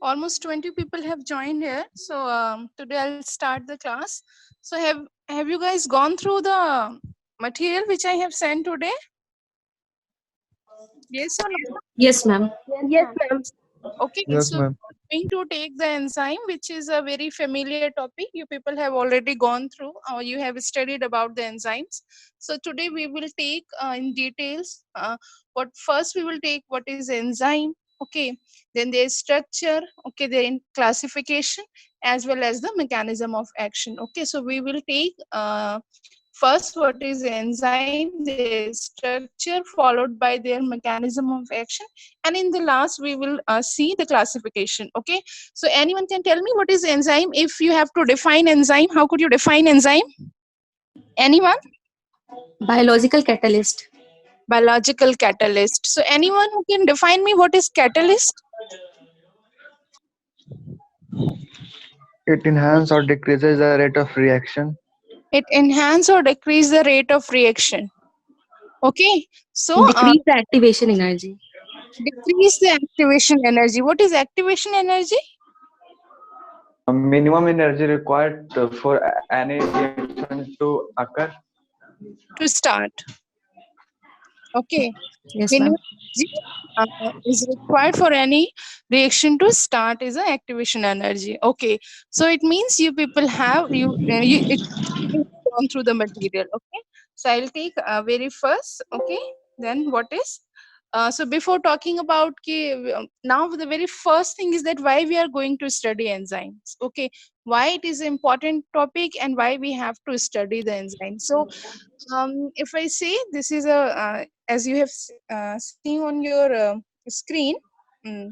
almost 20 people have joined here. So today I'll start the class. So have you guys gone through the material which I have sent today? Yes or no? Yes, ma'am. Yes, ma'am. Okay, Yes, so ma'am. going to take the enzyme, which is a very familiar topic. You people have already gone through or you have studied about the enzymes. So today we will take in details what first we will take what is enzyme, okay, then their structure, okay, their classification as well as the mechanism of action. Okay, so we will take first what is enzyme, their structure, followed by their mechanism of action, and in the last we will see the classification. Okay, so anyone can tell me what is enzyme? If you have to define enzyme, how could you define enzyme? Anyone? Biological catalyst. Biological catalyst. So anyone who can define me what is catalyst? It enhances or decreases the rate of reaction. It enhance or decrease the rate of reaction. Okay, so Decrease the activation energy. decrease the activation energy. What is activation energy? Minimum energy required for any reaction to occur. To start. Okay, Yes, ma'am. minimum energy is required for any reaction to start is a activation energy. Okay, so it means you people have you've gone through the material. Okay, so I'll take very first. Okay, then what is so before talking about now the very first thing is that why we are going to study enzymes. Okay, why it is an important topic and why we have to study the enzymes. So if I say this is a as you have seen on your screen, mm,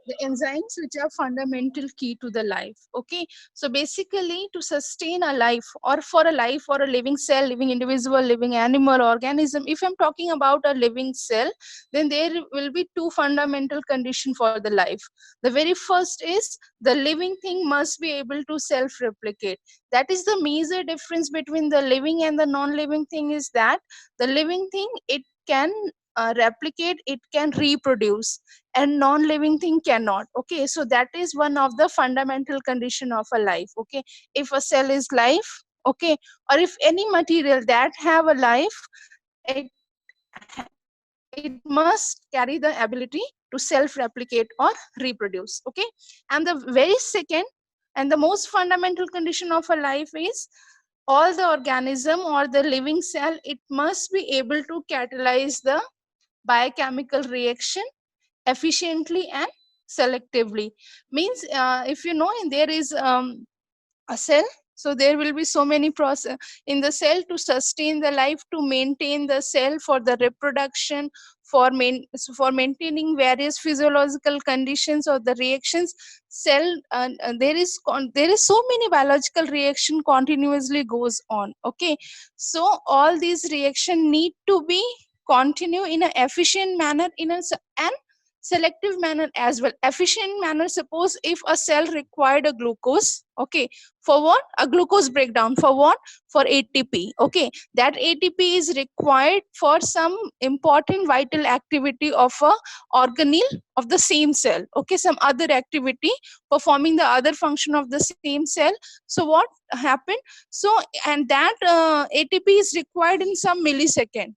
the enzymes which are fundamental key to the life. Okay, so basically to sustain a life or for a life or a living cell, living individual, living animal, organism, if I'm talking about a living cell, then there will be two fundamental conditions for the life. The very first is the living thing must be able to self replicate. That is the major difference between the living and the non living thing, is that the living thing, it can replicate, it can reproduce, and non-living thing cannot. Okay, so that is one of the fundamental condition of a life. Okay, if a cell is life, okay, or if any material that have a life, it it must carry the ability to self-replicate or reproduce. Okay, and the very second and the most fundamental condition of a life is all the organism or the living cell, it must be able to catalyze the biochemical reaction efficiently and selectively. Means if you know there is a cell, so there will be so many process in the cell to sustain the life, to maintain the cell for the reproduction, for maintaining various physiological conditions or the reactions. Cell there is so many biological reaction continuously goes on. Okay, so all these reaction need to be continue in an efficient manner, and selective manner as well. Efficient manner, suppose if a cell required a glucose, okay, for what? A glucose breakdown, for what? For ATP. Okay, that ATP is required for some important vital activity of a organelle of the same cell. Okay, some other activity performing the other function of the same cell. So what happened? So and that ATP is required in some millisecond.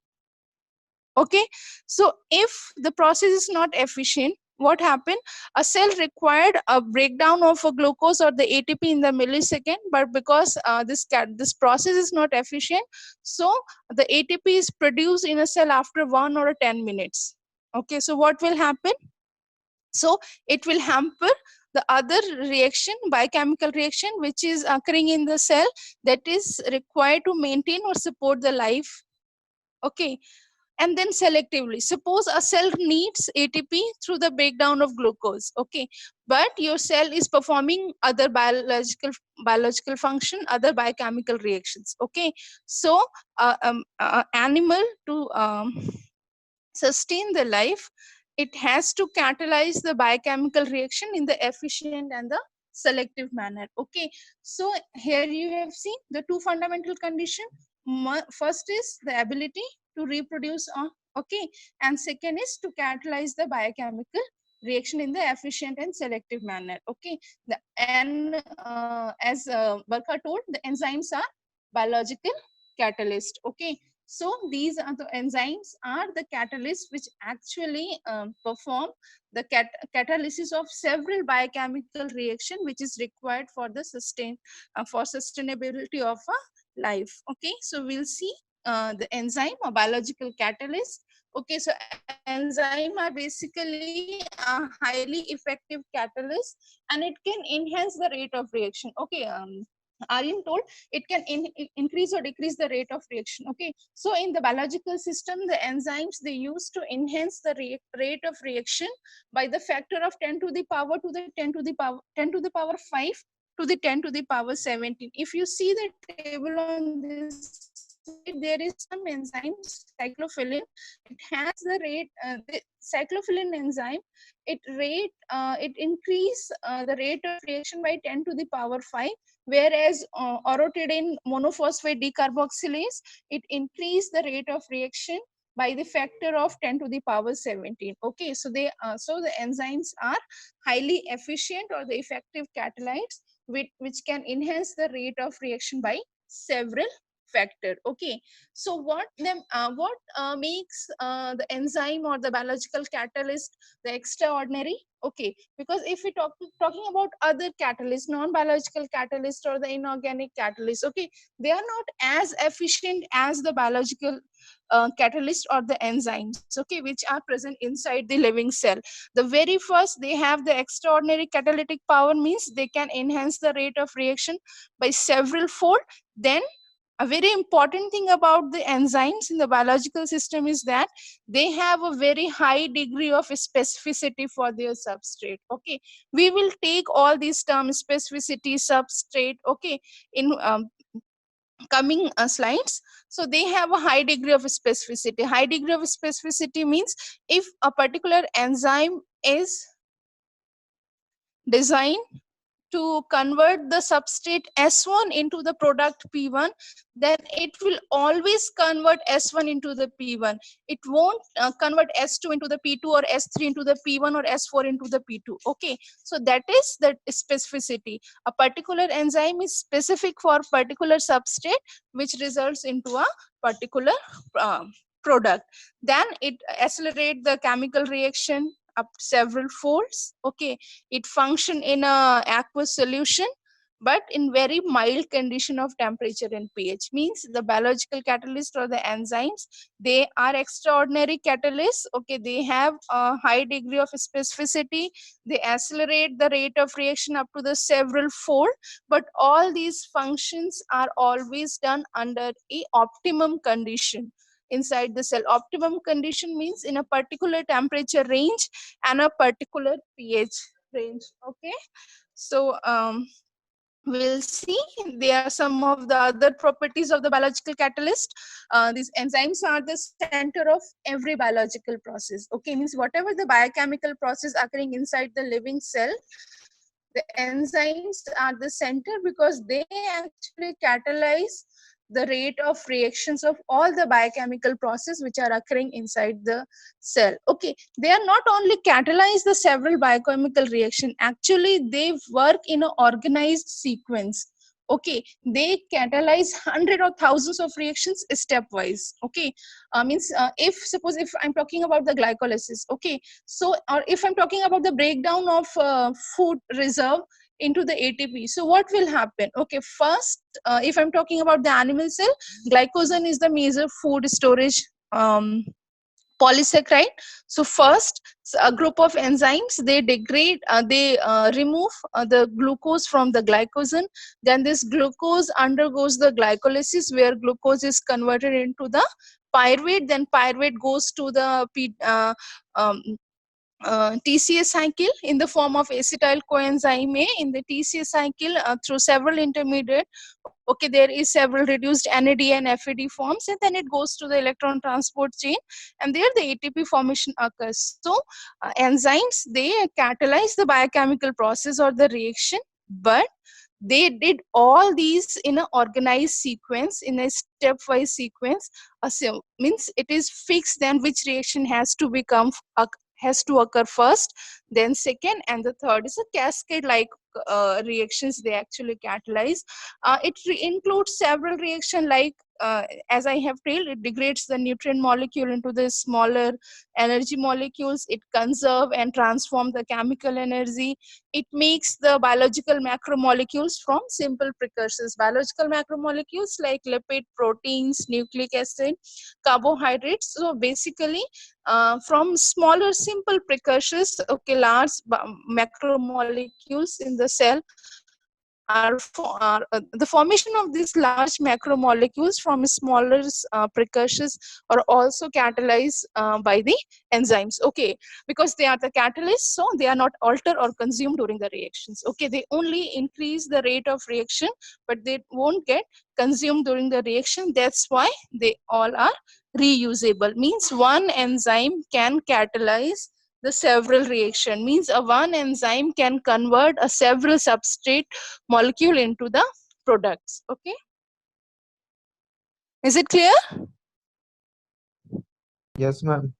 Okay, so if the process is not efficient, what happened? A cell required a breakdown of a glucose or the ATP in the millisecond, but because this process is not efficient, so the ATP is produced in a cell after 1 or 10 minutes. Okay, so what will happen? So it will hamper the other reaction, biochemical reaction, which is occurring in the cell, that is required to maintain or support the life. Okay, and then selectively, suppose a cell needs ATP through the breakdown of glucose. Okay, but your cell is performing other biological function, other biochemical reactions. Okay, so animal to sustain the life, it has to catalyze the biochemical reaction in the efficient and the selective manner. Okay, so here you have seen the two fundamental condition. First is the ability to reproduce, okay, and second is to catalyze the biochemical reaction in the efficient and selective manner. Okay, and as Barkha told, the enzymes are biological catalyst. Okay, so these are the enzymes are the catalysts which actually perform the catalysis of several biochemical reaction which is required for the for sustainability of a life. Okay, so we'll see the enzyme or biological catalyst. Okay, so enzyme are basically a highly effective catalyst, and it can enhance the rate of reaction. Okay, Aryan told it can increase or decrease the rate of reaction. Okay, so in the biological system, the enzymes they use to enhance the rate of reaction by the factor of 10 to the power to the 10 to the power 10 to the power 5 to the 10 to the power 17. If you see the table on this slide, there is some enzyme cyclophilin. It has the rate the cyclophilin enzyme. It increase the rate of reaction by 10 to the power 5, whereas orotidine monophosphate decarboxylase, it increase the rate of reaction by the factor of 10 to the power 17. Okay, so so the enzymes are highly efficient or the effective catalytes which can enhance the rate of reaction by several factor. Okay, so what makes the enzyme or the biological catalyst the extraordinary? Okay, because if we talking about other catalysts, non-biological catalyst or the inorganic catalyst, okay, they are not as efficient as the biological catalyst or the enzymes, okay, which are present inside the living cell. The very first, they have the extraordinary catalytic power, means they can enhance the rate of reaction by several fold. Then a very important thing about the enzymes in the biological system is that they have a very high degree of specificity for their substrate. Okay, we will take all these terms, specificity, substrate, okay, in coming slides. So they have a high degree of specificity. High degree of specificity means if a particular enzyme is designed to convert the substrate S1 into the product P1, then it will always convert S1 into the P1. It won't convert S2 into the P2 or S3 into the P1 or S4 into the P2. Okay, so that is the specificity. A particular enzyme is specific for particular substrate, which results into a particular product. Then it accelerates the chemical reaction up several folds. Okay, it function in a aqueous solution, but in very mild condition of temperature and pH. Means the biological catalyst or the enzymes, they are extraordinary catalysts. Okay, they have a high degree of specificity. They accelerate the rate of reaction up to the several fold, but all these functions are always done under a optimum condition inside the cell. Optimum condition means in a particular temperature range and a particular pH range. Okay, so we'll see there are some of the other properties of the biological catalyst. These enzymes are the center of every biological process. Okay, means whatever the biochemical process occurring inside the living cell, the enzymes are the center because they actually catalyze the rate of reactions of all the biochemical process which are occurring inside the cell. Okay, they are not only catalyze the several biochemical reaction, actually they work in an organized sequence. Okay, they catalyze hundred or thousands of reactions stepwise. Okay, means if suppose if I'm talking about the glycolysis, okay, so or if I'm talking about the breakdown of food reserve into the ATP. So what will happen? Okay, first, if I'm talking about the animal cell, glycogen is the major food storage polysaccharide. So first, a group of enzymes, they degrade, they remove the glucose from the glycogen. Then this glucose undergoes the glycolysis where glucose is converted into the pyruvate. Then pyruvate goes to the TCA cycle in the form of acetyl coenzyme A. In the TCA cycle, through several intermediate, okay, there is several reduced NAD and FAD forms, and then it goes to the electron transport chain, and there the ATP formation occurs. So enzymes, they catalyze the biochemical process or the reaction, but they did all these in an organized sequence, in a stepwise sequence. Means it is fixed then which reaction has to become has to occur first, then second, and the third is a cascade like reactions they actually catalyze. It includes several reaction like as I have told, it degrades the nutrient molecule into the smaller energy molecules. It conserve and transform the chemical energy. It makes the biological macromolecules from simple precursors. Biological macromolecules like lipid, proteins, nucleic acid, carbohydrates. So basically, from smaller simple precursors, okay, large macromolecules in the cell the formation of these large macromolecules from smaller precursors are also catalyzed by the enzymes, okay, because they are the catalysts, so they are not altered or consumed during the reactions, okay. They only increase the rate of reaction, but they won't get consumed during the reaction. That's why they all are reusable. Means one enzyme can catalyze the several reaction. Means a one enzyme can convert a several substrate molecule into the products, okay. Is it clear? Yes, ma'am.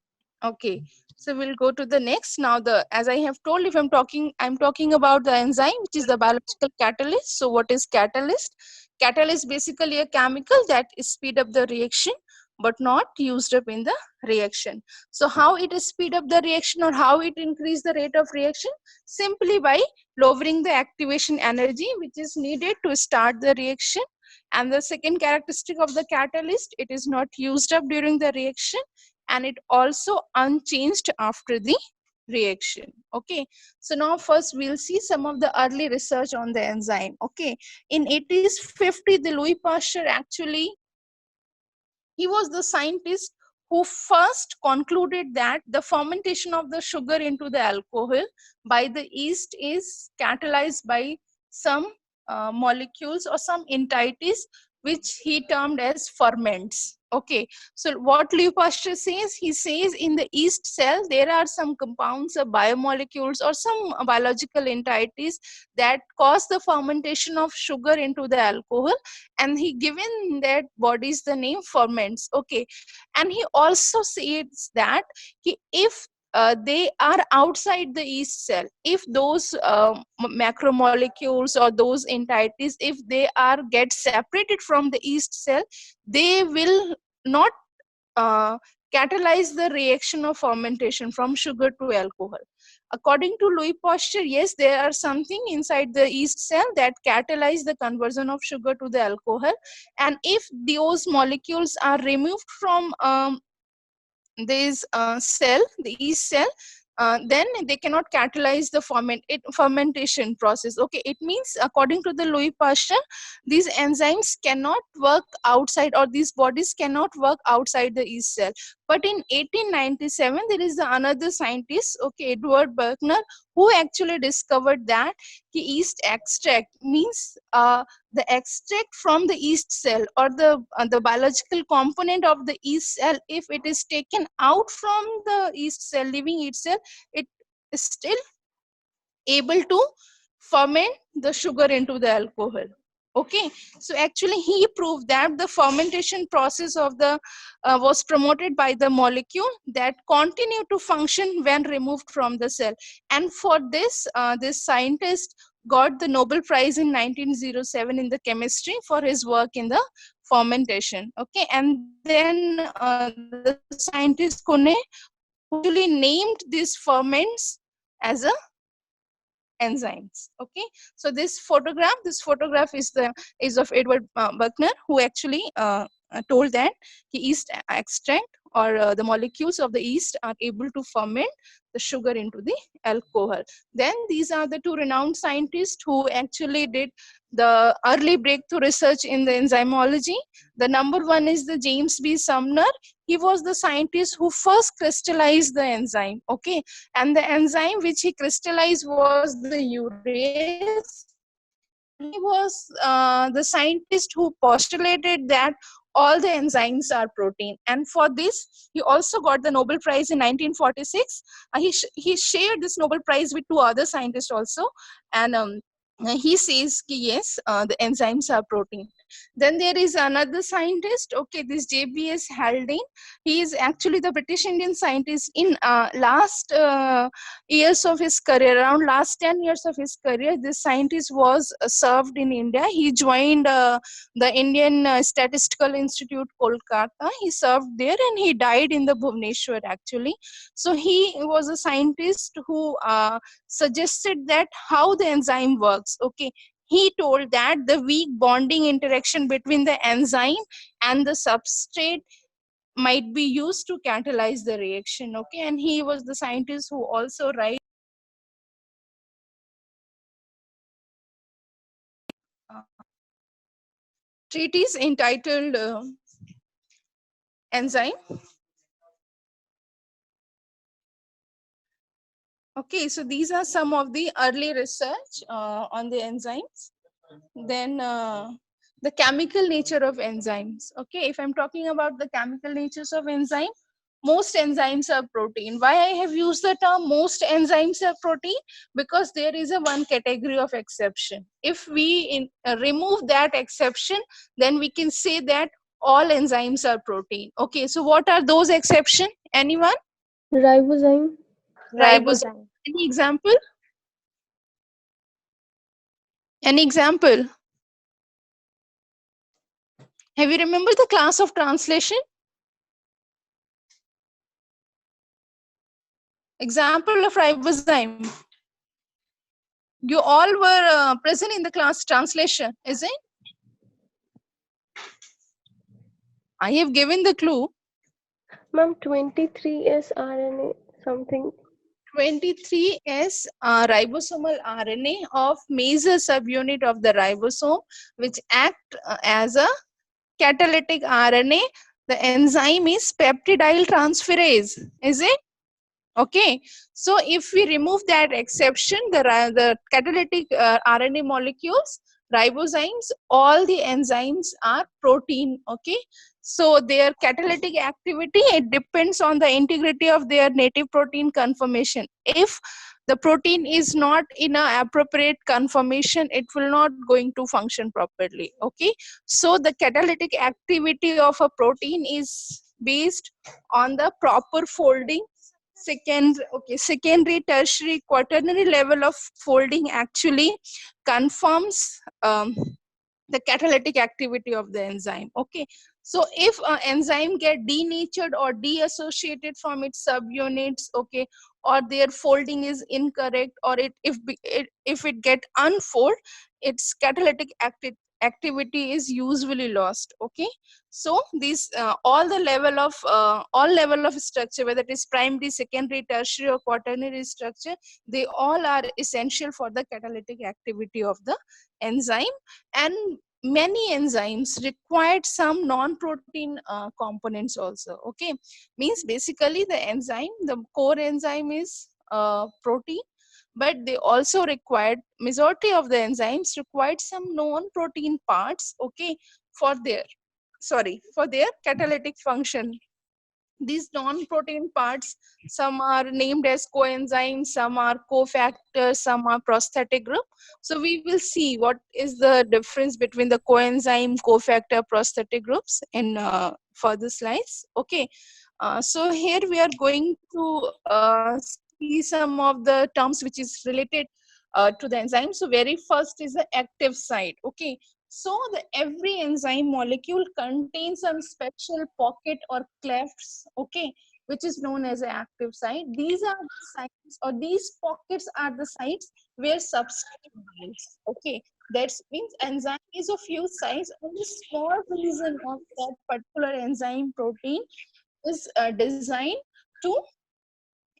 Okay, so we'll go to the next. Now the, as I have told, if I'm talking about the enzyme, which is the biological catalyst. So what is catalyst? Catalyst basically a chemical that speed up the reaction but not used up in the reaction. So how it speed up the reaction or how it increase the rate of reaction? Simply by lowering the activation energy which is needed to start the reaction. And the second characteristic of the catalyst, it is not used up during the reaction, and it also unchanged after the reaction, okay. So now first we'll see some of the early research on the enzyme, okay. In 1850, the Louis Pasteur actually, he was the scientist who first concluded that the fermentation of the sugar into the alcohol by the yeast is catalyzed by some molecules or some entities which he termed as ferments, okay. So what Louis Pasteur says, he says in the yeast cell there are some compounds or biomolecules or some biological entities that cause the fermentation of sugar into the alcohol, and he given that bodies the name ferments, okay. And he also says that if they are outside the yeast cell, if those macromolecules or those entities, if they are get separated from the yeast cell, they will not uh, catalyze the reaction of fermentation from sugar to alcohol. According to Louis Pasteur, yes, there are something inside the yeast cell that catalyze the conversion of sugar to the alcohol, and if those molecules are removed from this cell, the yeast cell, then they cannot catalyze the fermentation process, okay. It means according to the Louis Pasteur, these enzymes cannot work outside, or these bodies cannot work outside the yeast cell. But in 1897 there is another scientist, okay, Edward Buckner, who actually discovered that the yeast extract, means the extract from the yeast cell or the biological component of the yeast cell, if it is taken out from the yeast cell, living yeast cell, it is still able to ferment the sugar into the alcohol, okay. So actually he proved that the fermentation process of the was promoted by the molecule that continue to function when removed from the cell. And for this this scientist got the Nobel Prize in 1907 in the chemistry for his work in the fermentation, okay. And then the scientist Kone actually named these ferments as a enzymes, okay. So this photograph is of Edward Buckner, who actually told that the yeast extract or the molecules of the yeast are able to ferment the sugar into the alcohol. Then these are the two renowned scientists who actually did the early breakthrough research in the enzymology. The number one is the James B. Sumner. He was the scientist who first crystallized the enzyme, okay. And the enzyme which he crystallized was the urease, and he was the scientist who postulated that all the enzymes are protein. And for this he also got the Nobel Prize in 1946. He shared this Nobel Prize with two other scientists also, and he says ki yes, the enzymes are protein. Then there is another scientist, okay, this JBS Haldane. He is actually the British Indian scientist. In last years of his career, around last 10 years of his career, this scientist was served in India. He joined the Indian Statistical Institute, Kolkata. He served there and he died in the Bhubaneswar actually. So he was a scientist who suggested that how the enzyme works. Okay, he told that the weak bonding interaction between the enzyme and the substrate might be used to catalyze the reaction. Okay, and he was the scientist who also write treatise entitled Enzyme. Okay, so these are some of the early research on the enzymes. Then the chemical nature of enzymes. Okay, if I'm talking about the chemical natures of enzyme, most enzymes are protein. Why I have used the term most enzymes are protein? Because there is a one category of exception. If we remove that exception, then we can say that all enzymes are protein. Okay, so what are those exception? Anyone? Ribozyme. Ribosome. Any example? Any example? Have you remembered the class of translation? Example of ribozyme. You all were present in the class translation, is it? I have given the clue. Ma'am, 23 is RNA something. 23S ribosomal RNA of major subunit of the ribosome, which act as a catalytic RNA. The enzyme is peptidyl transferase, is it? Okay, so if we remove that exception, the catalytic RNA molecules, ribozymes, all the enzymes are protein. Okay, so their catalytic activity, it depends on the integrity of their native protein conformation. If the protein is not in a appropriate conformation, it will not going to function properly. Okay, so the catalytic activity of a protein is based on the proper folding. Secondary, tertiary, quaternary level of folding actually confirms the catalytic activity of the enzyme. Okay, so if an enzyme get denatured or deassociated from its subunits, okay, or their folding is incorrect, or if it get unfold, its catalytic activity is usually lost. Okay, so these all level of structure, whether it is primary, secondary, tertiary or quaternary structure, they all are essential for the catalytic activity of the enzyme. And many enzymes required some non-protein components also. Okay, means basically the enzyme, the core enzyme is protein, but they also required, majority of the enzymes required some non-protein parts, okay, for their for their catalytic function. These non-protein parts, some are named as coenzymes, some are cofactors, some are prosthetic group. So we will see what is the difference between the coenzyme, cofactor, prosthetic groups in further slides. Okay, so here we are going to see some of the terms which is related to the enzyme. So very first is the active site. Okay, so the every enzyme molecule contains some special pocket or clefts, okay, which is known as an active site. These are the sites, or these pockets are the sites where substrate binds. Okay, that means enzyme is of huge size. Only small region of that particular enzyme protein is designed to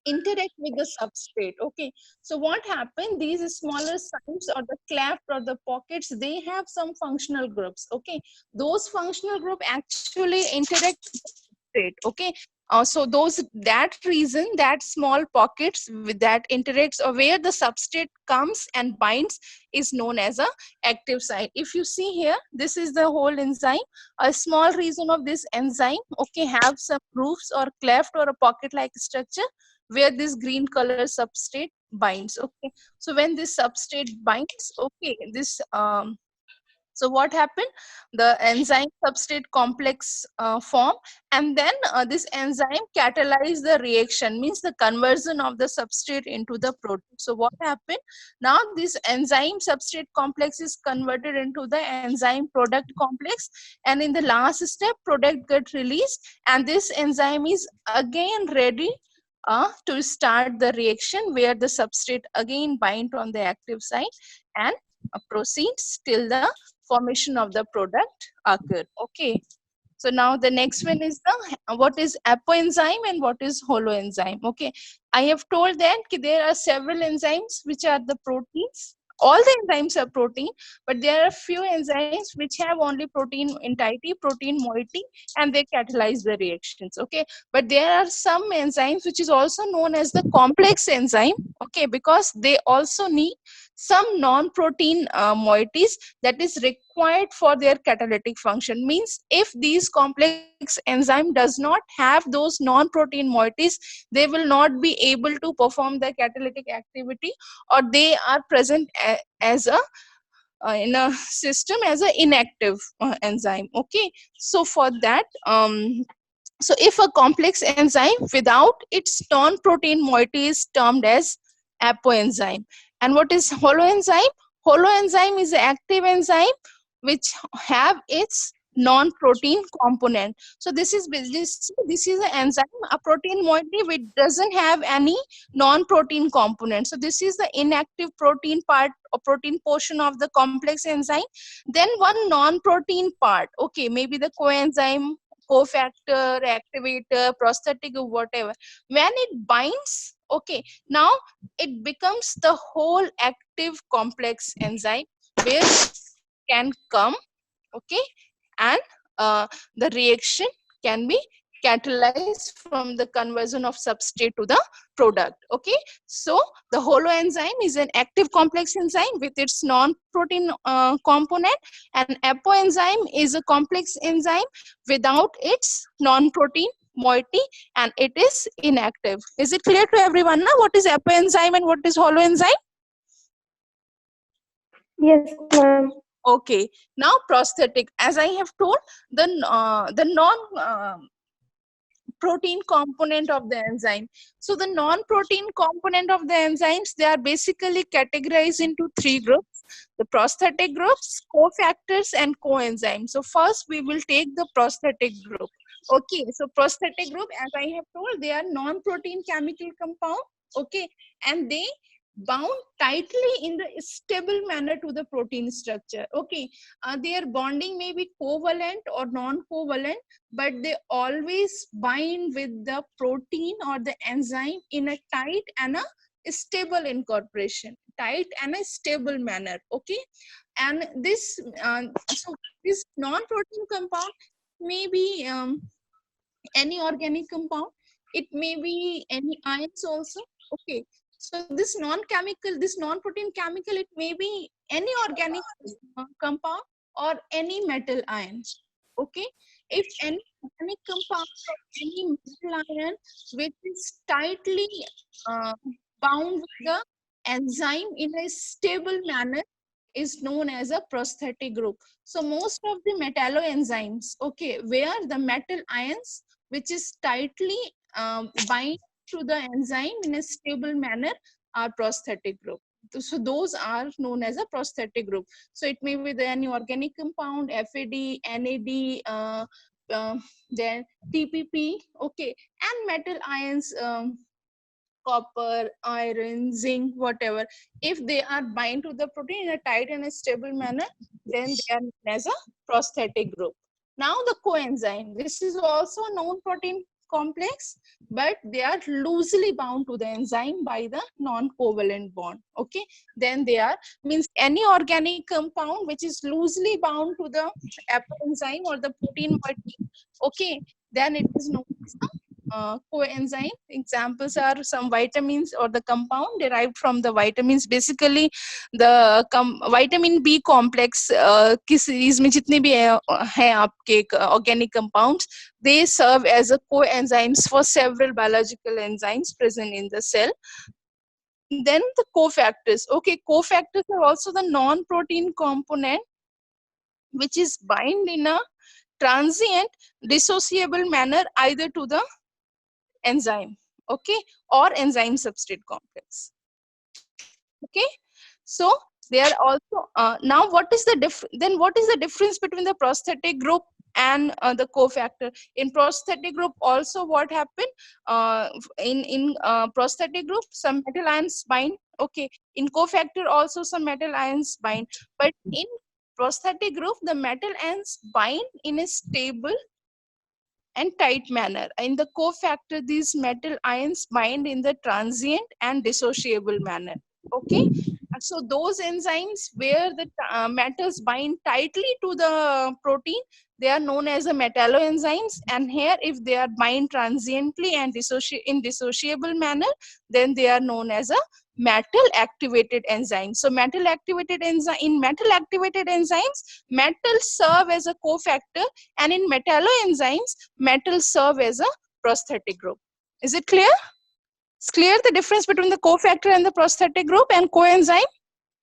interact with the substrate. Okay, so what happened, these smaller sites or the cleft or the pockets, they have some functional groups. Okay, those functional group actually interact with the substrate. Okay, so those, that reason, that small pockets with that interacts or where the substrate comes and binds is known as a active site. If you see here, this is the whole enzyme. A small region of this enzyme, okay, have some grooves or cleft or a pocket like structure where this green color substrate binds. Okay, so when this substrate binds, okay, this so what happened, the enzyme substrate complex form, and then this enzyme catalyze the reaction, means the conversion of the substrate into the protein. So what happened, now this enzyme substrate complex is converted into the enzyme product complex, and in the last step product get released, and this enzyme is again ready to start the reaction where the substrate again bind on the active site and proceeds till the formation of the product occur. Okay, so now the next one is the what is apoenzyme and what is holoenzyme. Okay, I have told that there are several enzymes which are the proteins. All the enzymes are protein, but there are few enzymes which have only protein entirety, protein moiety, and they catalyze the reactions. Okay, but there are some enzymes which is also known as the complex enzyme. Okay, because they also need some non-protein moieties that is required for their catalytic function. Means if these complex enzyme does not have those non-protein moieties, they will not be able to perform the catalytic activity, or they are present as a in a system as an inactive enzyme. Okay, so for that so if a complex enzyme without its non-protein moiety is termed as apoenzyme. And what is holoenzyme? Holoenzyme is an active enzyme which have its non-protein component. So this is an enzyme, a protein moiety which doesn't have any non-protein component. So this is the inactive protein part or protein portion of the complex enzyme. Then one non-protein part, okay, maybe the coenzyme, cofactor, activator, prosthetic, or whatever. When it binds, okay, now it becomes the whole active complex enzyme where can come, okay, and the reaction can be catalyzed from the conversion of substrate to the product. Okay, so the holoenzyme is an active complex enzyme with its non-protein component, and apoenzyme is a complex enzyme without its non-protein moiety, and it is inactive. Is it clear to everyone now what is apoenzyme and what is holoenzyme? Yes, ma'am. Okay, now prosthetic, as I have told, the non protein component of the enzyme. So the non-protein component of the enzymes, they are basically categorized into three groups: the prosthetic groups, cofactors, and coenzymes. So first we will take the prosthetic group. Okay, so prosthetic group, as I have told, they are non-protein chemical compound. Okay, and they bound tightly in the stable manner to the protein structure. Okay, their bonding may be covalent or non-covalent, but they always bind with the protein or the enzyme in a tight and a stable incorporation, tight and a stable manner. Okay, and this so this non-protein compound may be any organic compound, it may be any ions also. Okay, so this non-chemical, this non-protein chemical, it may be any organic compound or any metal ions. Okay, if any organic compound or any metal ion which is tightly uh, bound with the enzyme in a stable manner is known as a prosthetic group. So most of the metalloenzymes, okay, where the metal ions which is tightly bind to the enzyme in a stable manner are prosthetic group. So those are known as a prosthetic group. So it may be the any organic compound, FAD, NAD, then TPP, okay, and metal ions, copper, iron, zinc, whatever. If they are bind to the protein in a tight and a stable manner, then they are known as a prosthetic group. Now the coenzyme, this is also a known protein complex, but they are loosely bound to the enzyme by the non-covalent bond. Okay, then they are, means any organic compound which is loosely bound to the apoenzyme or the protein moiety, okay, then it is known as the coenzyme. Examples are some vitamins or the compound derived from the vitamins. Basically the vitamin B complex की series में जितने भी हैं आपके organic compounds, they serve as a coenzymes for several biological enzymes present in the cell. then the cofactors. Okay, cofactors are also the non-protein component which is bind in a transient dissociable manner either to the enzyme, okay, or enzyme substrate complex. Okay, so they are also now what is the then what is the difference between the prosthetic group and the cofactor? In prosthetic group also what happened, in prosthetic group some metal ions bind, okay, in cofactor also some metal ions bind, but in prosthetic group the metal ions bind in a stable and tight manner. In the cofactor, these metal ions bind in the transient and dissociable manner. Okay, and so those enzymes where the metals bind tightly to the protein, they are known as the metalloenzymes. And here, if they are bind transiently and in dissociable manner, then they are known as a metal activated enzyme. So metal activated enzyme, in metal activated enzymes, metals serve as a cofactor, and in metalloenzymes, metals serve as a prosthetic group. Is it clear? It's clear the difference between the cofactor and the prosthetic group and coenzyme?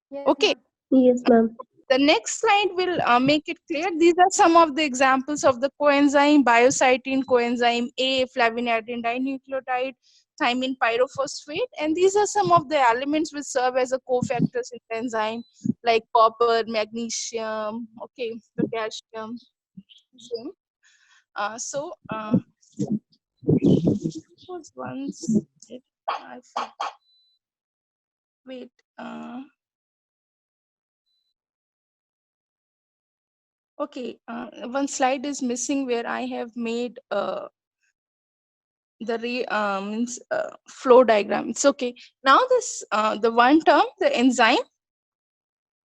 Yes, Okay. ma'am. Yes, ma'am. The next slide will make it clear. These are some of the examples of the coenzyme: biocytin, coenzyme A, flavinated dinucleotide, thymine pyrophosphate. And these are some of the elements which serve as a cofactors in the enzyme, like copper, magnesium, okay, potassium, zinc. So was once I wait. Okay, one slide is missing where I have made the means flow diagram. It's okay. Now this the one term, the enzyme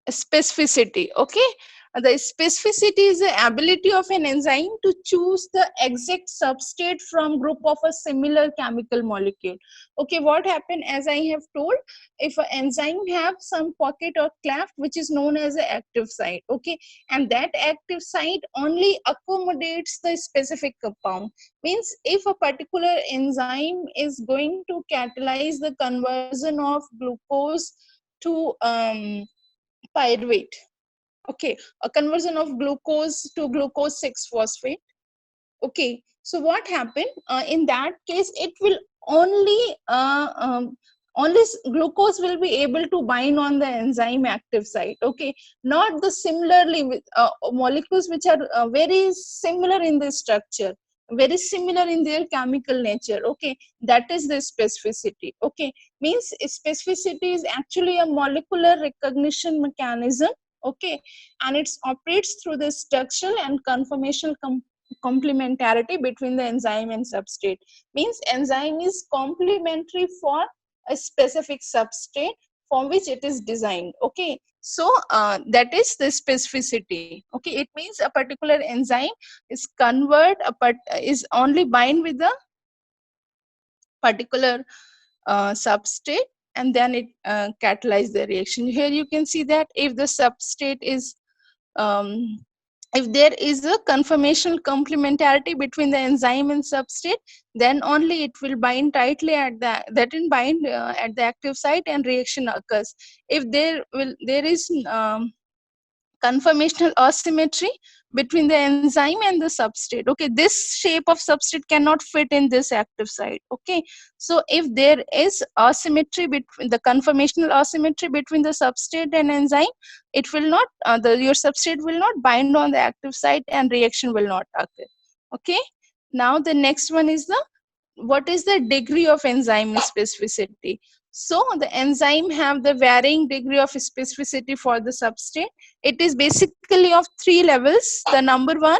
specificity. Okay, the specificity is the ability of an enzyme to choose the exact substrate from group of a similar chemical molecule. Okay, what happened, as I have told, if an enzyme have some pocket or cleft which is known as an active site, okay, and that active site only accommodates the specific compound. Means if a particular enzyme is going to catalyze the conversion of glucose to pyruvate, okay, a conversion of glucose to glucose 6 phosphate, okay, so what happened, in that case it will only glucose will be able to bind on the enzyme active site, okay, not the similarly with molecules which are very similar in the structure, very similar in their chemical nature, okay, that is the specificity. Okay, means specificity is actually a molecular recognition mechanism, okay, and it operates through the structural and conformational complementarity between the enzyme and substrate. Means enzyme is complementary for a specific substrate for which it is designed, okay, so that is the specificity. Okay, it means a particular enzyme is is only bind with the particular substrate, and then it catalyze the reaction. Here you can see that if the substrate is if there is a conformational complementarity between the enzyme and substrate, then only it will bind tightly at at the active site and reaction occurs. If there is conformational asymmetry between the enzyme and the substrate, okay, this shape of substrate cannot fit in this active site, okay, so if there is asymmetry between the conformational asymmetry between the substrate and enzyme, it will not your substrate will not bind on the active site and reaction will not occur. Okay, now the next one is the what is the degree of enzyme specificity. So the enzyme have the varying degree of specificity for the substrate. It is basically of 3 levels. The number one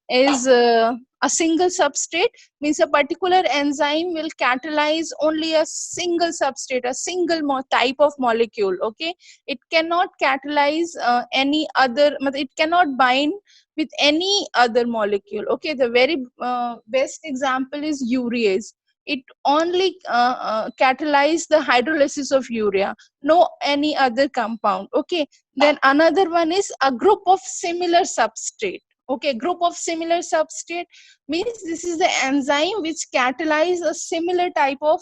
is a single substrate, means a particular enzyme will catalyze only a single substrate, a single type of molecule, okay, it cannot catalyze any other, it cannot bind with any other molecule, okay. The very best example is urease. It only catalyze the hydrolysis of urea, no any other compound, okay. Then another one is a group of similar substrate, okay. Group of similar substrate means this is the enzyme which catalyze a similar type of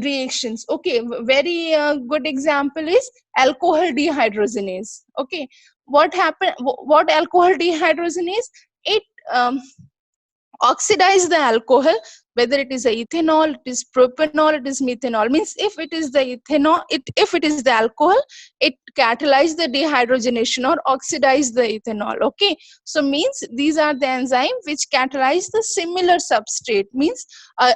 reactions. Okay, very good example is alcohol dehydrogenase. Okay, what happened? What alcohol dehydrogenase? It oxidize the alcohol, whether it is a ethanol, it is propanol, it is methanol. Means if it is the ethanol, if it is the alcohol, it catalyze the dehydrogenation or oxidize the ethanol. Okay, so means these are the enzyme which catalyze the similar substrate. Means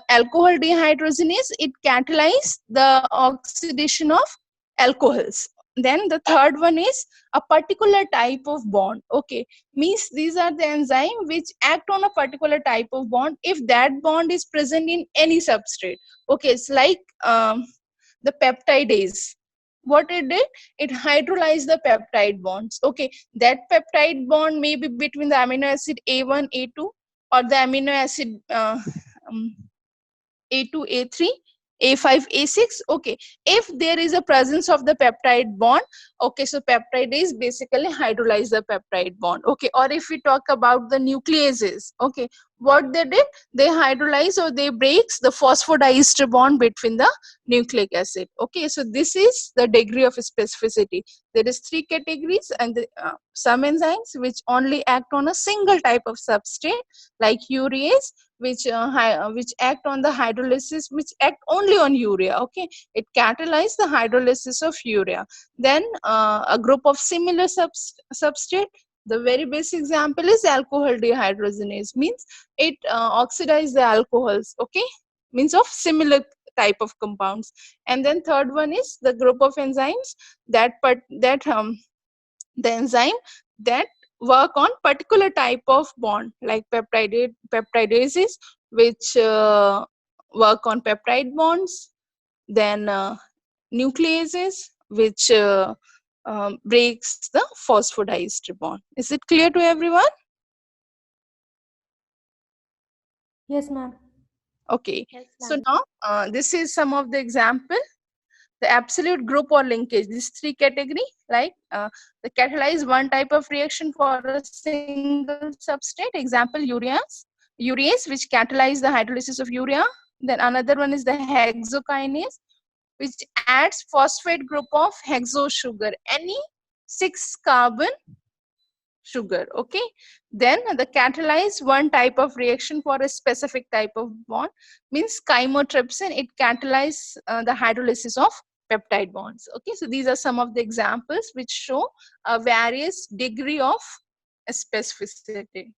alcohol dehydrogenase, it catalyze the oxidation of alcohols. Then the third one is a particular type of bond. Okay, means these are the enzyme which act on a particular type of bond if that bond is present in any substrate. Okay, it's like the peptidase. What it did, it hydrolyzed the peptide bonds. Okay, that peptide bond may be between the amino acid A1 A2 or the amino acid um, A2 A3 A5 A6. Okay, if there is a presence of the peptide bond, okay, so peptidase basically hydrolyze the peptide bond. Okay, or if we talk about the nucleases, okay, what they did, they hydrolyze or they breaks the phosphodiester bond between the nucleic acid. Okay, so this is the degree of specificity. There is three categories, and some enzymes which only act on a single type of substrate like urease, which act on the hydrolysis, which act only on urea. Okay, it catalyzes the hydrolysis of urea. Then a group of similar substrate. The very basic example is alcohol dehydrogenase. Means it oxidizes the alcohols. Okay, means of similar type of compounds. And then third one is the group of enzymes that the enzyme that work on particular type of bond like peptidases, which work on peptide bonds. Then nucleases, which breaks the phosphodiester bond. Is it clear to everyone? Yes, ma'am. Okay, Yes, so ma'am. now this is some of the example. The absolute group or linkage, these three category, like the catalyze one type of reaction for a single substrate. Example, urease, which catalyze the hydrolysis of urea. Then another one is the hexokinase, which adds phosphate group of hexo sugar, any 6 carbon sugar. Okay, then the catalyze one type of reaction for a specific type of bond. Means chymotrypsin, it catalyze the hydrolysis of peptide bonds. Okay, so these are some of the examples which show a various degree of specificity.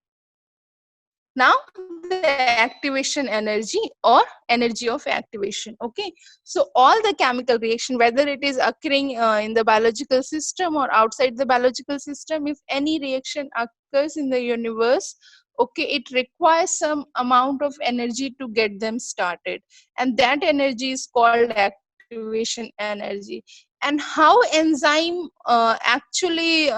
Now the activation energy or energy of activation. Okay, so all the chemical reaction, whether it is occurring in the biological system or outside the biological system, if any reaction occurs in the universe, okay, it requires some amount of energy to get them started, and that energy is called activation energy. And how enzyme actually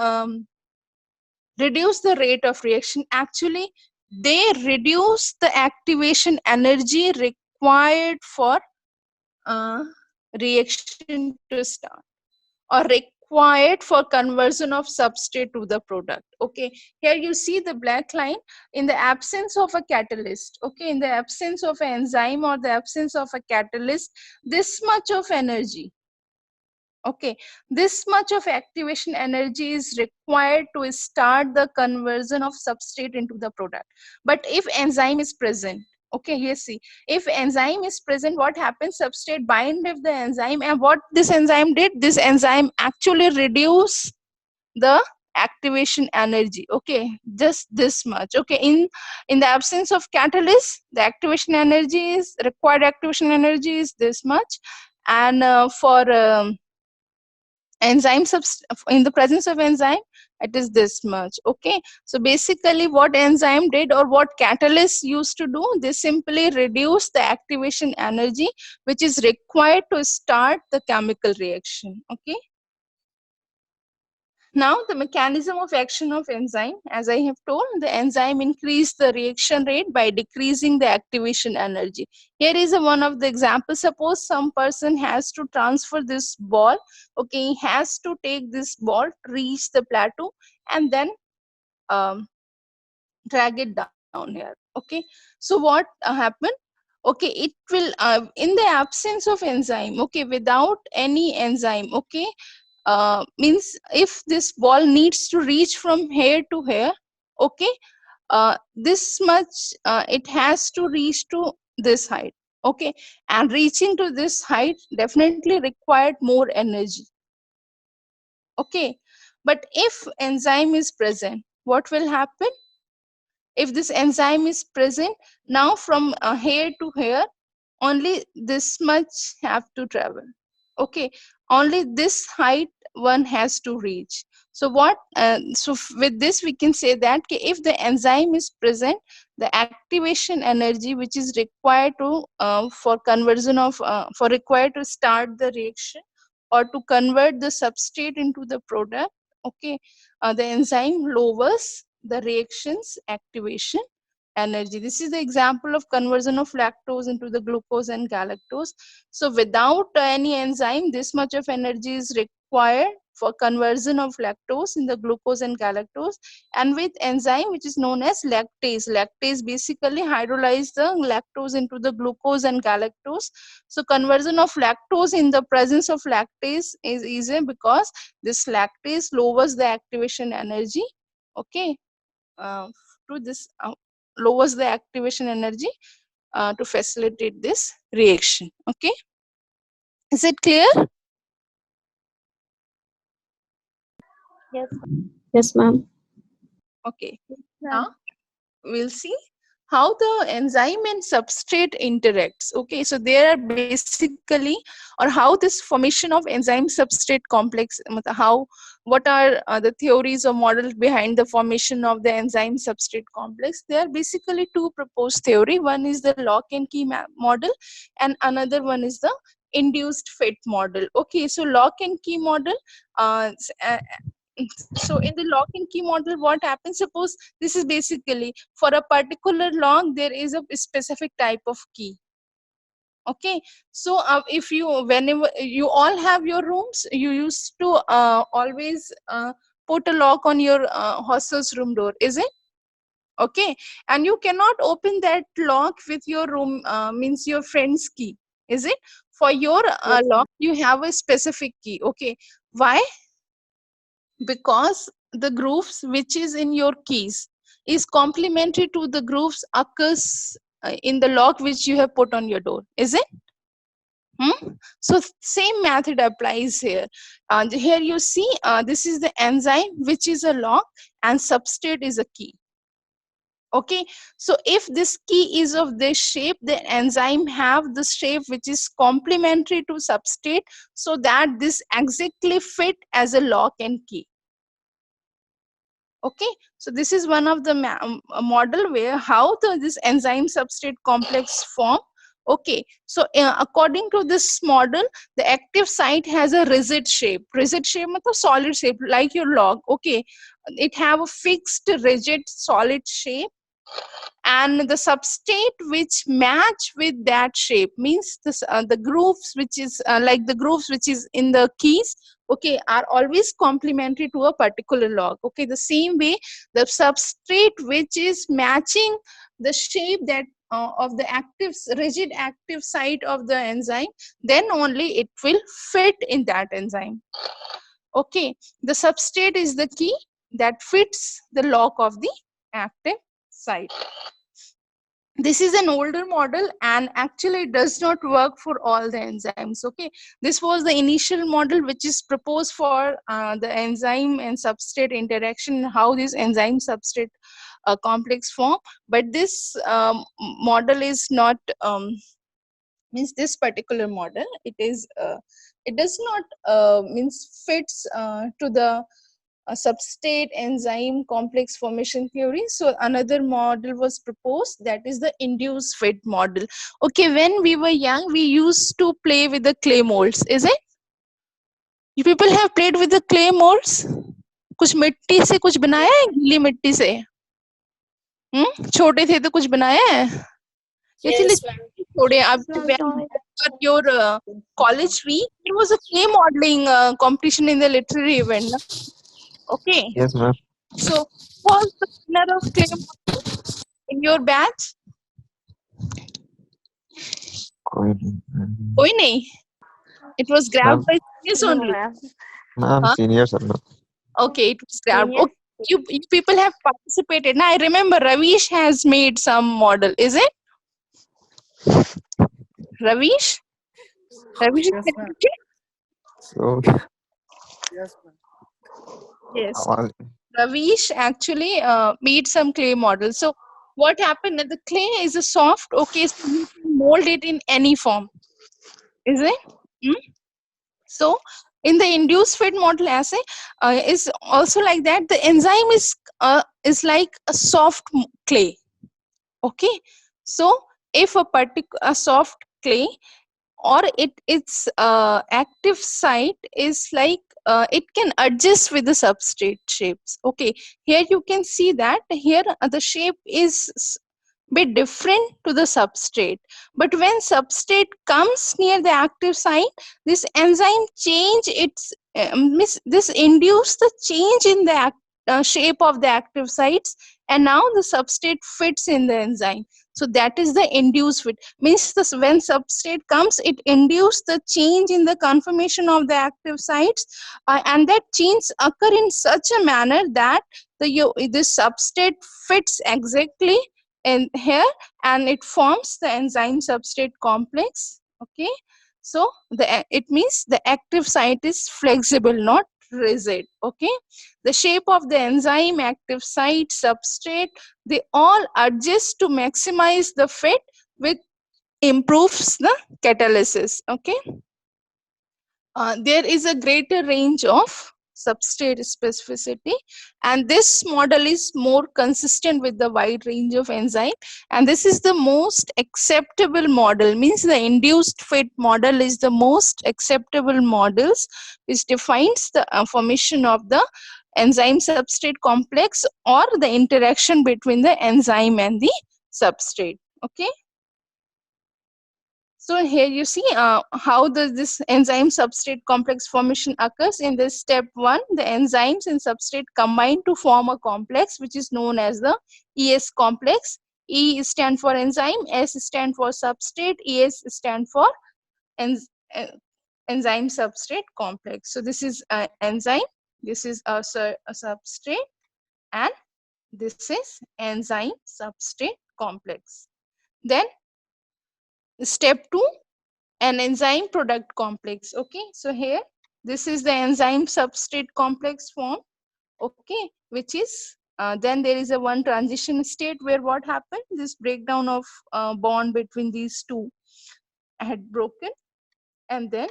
reduce the rate of reaction? Actually, they reduce the activation energy required for reaction to start, or required for conversion of substrate to the product. Okay, here you see the black line. In the absence of a catalyst, okay, in the absence of an enzyme or the absence of a catalyst, this much of energy, okay, this much of activation energy is required to start the conversion of substrate into the product. But if enzyme is present, okay, here see, if enzyme is present, what happens? Substrate bind with the enzyme, and what this enzyme did, this enzyme actually reduce the activation energy. Okay, just this much. Okay, in the absence of catalyst, the activation energy is required, activation energy is this much. And for enzyme in the presence of enzyme, it is this much. Okay, so basically what enzyme did, or what catalyst used to do, they simply reduce the activation energy which is required to start the chemical reaction. Okay, now the mechanism of action of enzyme, as I have told, the enzyme increase the reaction rate by decreasing the activation energy. Here is one of the examples. Suppose some person has to transfer this ball. Okay, he has to take this ball to reach the plateau and then drag it down here. Okay, so what happened? Okay, it will in the absence of enzyme, okay, without any enzyme, okay, means if this ball needs to reach from here to here, okay, this much it has to reach to this height, okay, and reaching to this height definitely required more energy, okay. But if enzyme is present, what will happen? If this enzyme is present, now from here to here only this much have to travel, okay, only this height one has to reach. So what with this we can say that if the enzyme is present, the activation energy which is required to for conversion of for required to start the reaction or to convert the substrate into the product, okay, the enzyme lowers the reactions activation energy. This is the example of conversion of lactose into the glucose and galactose. So without any enzyme, this much of energy is required for conversion of lactose in the glucose and galactose. And with enzyme, which is known as lactase, lactase basically hydrolyze the lactose into the glucose and galactose. So conversion of lactose in the presence of lactase is easier because this lactase lowers the activation energy, okay, uh, to this lowers the activation energy to facilitate this reaction, okay. Is it clear? Yes. Yes, ma'am. Okay, now we'll see how the enzyme and substrate interacts, okay. So there are basically, or how this formation of enzyme substrate complex, how, what are the theories or models behind the formation of the enzyme substrate complex. There are basically two proposed theory. One is the lock and key model, and another one is the induced fit model, okay. So lock and key model, so in the lock and key model, what happens, suppose this is basically for a particular lock there is a specific type of key, okay. So if you, whenever you all have your rooms, you used to always put a lock on your hostel's room door, is it? Okay, and you cannot open that lock with your room means your friend's key, is it? For your Yes. lock you have a specific key, okay. Why? Because the grooves which is in your keys is complementary to the grooves occurs in the lock which you have put on your door, is it? So same method applies here. Here you see this is the enzyme which is a lock and substrate is a key, okay. So if this key is of this shape, the enzyme have the shape which is complementary to substrate, so that this exactly fit as a lock and key, okay. So this is one of the a model where how this enzyme substrate complex form, okay. So according to this model, the active site has a rigid shape. Rigid shape means solid shape like your log, okay. It have a fixed rigid solid shape, and the substrate which match with that shape means this, the grooves which is like the grooves which is in the keys, okay, are always complementary to a particular log, okay. The same way the substrate which is matching the shape that of the active rigid active site of the enzyme, then only it will fit in that enzyme, okay. The substrate is the key that fits the lock of the active site. This is an older model and actually it does not work for all the enzymes, okay. This was the initial model which is proposed for the enzyme and substrate interaction, how this enzyme substrate complex form. But this model is not means this particular model, it is it does not means fits to the substrate enzyme complex formation theory. So another model was proposed, that is the induced fit model, okay. When we were young, we used to play with the clay molds, is it? You people have played with the clay molds? कुछ मिट्टी से कुछ बनाया है, गीली मिट्टी से? छोटे थे तो कुछ बनाया है? Actually, छोड़े अब when at your college week, there was a clay modeling competition in the literary event, na? Okay. Yes, ma'am. So, who was the winner of clay model in your batch? कोई नहीं कोई nahi. It was grabbed ma'am by seniors No, only. ma'am. Ma'am Huh? Senior sir ना Okay, it was grabbed. Senior. Okay, you people have participated. Now I remember Ravish has made some model. Is it Ravish? Ravish Yes, is ma'am. So Yes, ma'am. yes. आवाज Ravish actually made some clay models. So what happened? That the clay is a soft. Okay, so you can mold it in any form. Is it? Hmm? So in the induced fit model assay is also like that. The enzyme is like a soft clay. Okay, so if a soft clay or its active site is like it can adjust with the substrate shapes. Okay, here you can see that here the shape is bit different to the substrate, but when substrate comes near the active site, this enzyme change its this induce the change in the shape of the active sites, and now the substrate fits in the enzyme. So that is the induced fit. Means this, when substrate comes, it induces the change in the conformation of the active sites, and that change occur in such a manner that this substrate fits exactly in here, and it forms the enzyme substrate complex. Okay, so it means the active site is flexible, not rigid. Okay, the shape of the enzyme, active site, substrate, they all adjust to maximize the fit, which improves the catalysis. Okay, there is a greater range of substrate specificity, and this model is more consistent with the wide range of enzyme, and this is the most acceptable model. Means the induced fit model is the most acceptable models, which defines the formation of the enzyme substrate complex or the interaction between the enzyme and the substrate. Okay, so here you see how does this enzyme substrate complex formation occurs. In this step 1, the enzymes and substrate combine to form a complex which is known as the ES complex. E stand for enzyme, S stand for substrate, ES stand for en- uh, enzyme substrate complex. So this is enzyme, this is a substrate, and this is enzyme substrate complex. Then step 2, an enzyme product complex. Okay, so here this is the enzyme substrate complex form. Okay, which is then there is a one transition state where what happened, this breakdown of bond between these two had broken, and then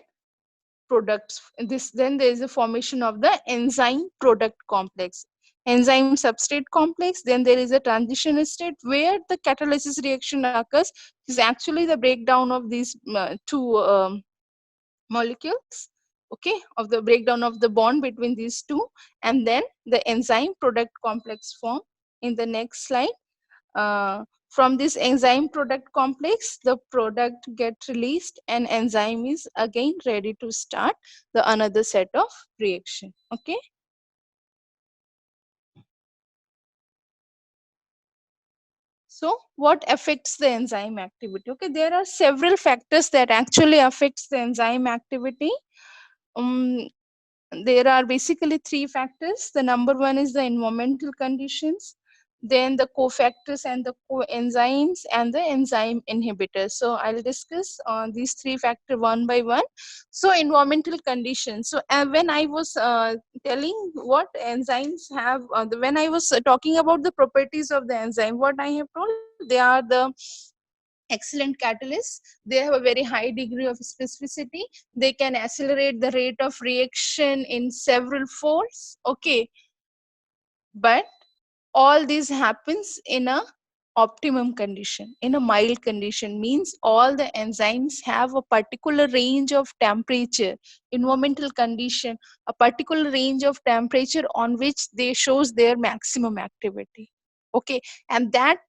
products this, then there is a formation of the enzyme product complex, enzyme substrate complex. Then there is a transition state where the catalysis reaction occurs, is actually the breakdown of these two molecules. Okay, of the breakdown of the bond between these two, and then the enzyme product complex form in the next slide. From this enzyme product complex, the product get released and enzyme is again ready to start the another set of reaction. Okay, so what affects the enzyme activity? Okay, there are several factors that actually affects the enzyme activity. um, there are basically three factors. The number one is the environmental conditions, then the cofactors and the coenzymes, and the enzyme inhibitors. So I'll discuss these three factors one by one. So environmental conditions. So when I was telling what enzymes have, when I was talking about the properties of the enzyme, what I have told, they are the excellent catalysts. They have a very high degree of specificity. They can accelerate the rate of reaction in several folds. Okay, but all this happens in a optimum condition, in a mild condition. Means all the enzymes have a particular range of temperature, environmental condition, a particular range of temperature on which they shows their maximum activity. Okay, and that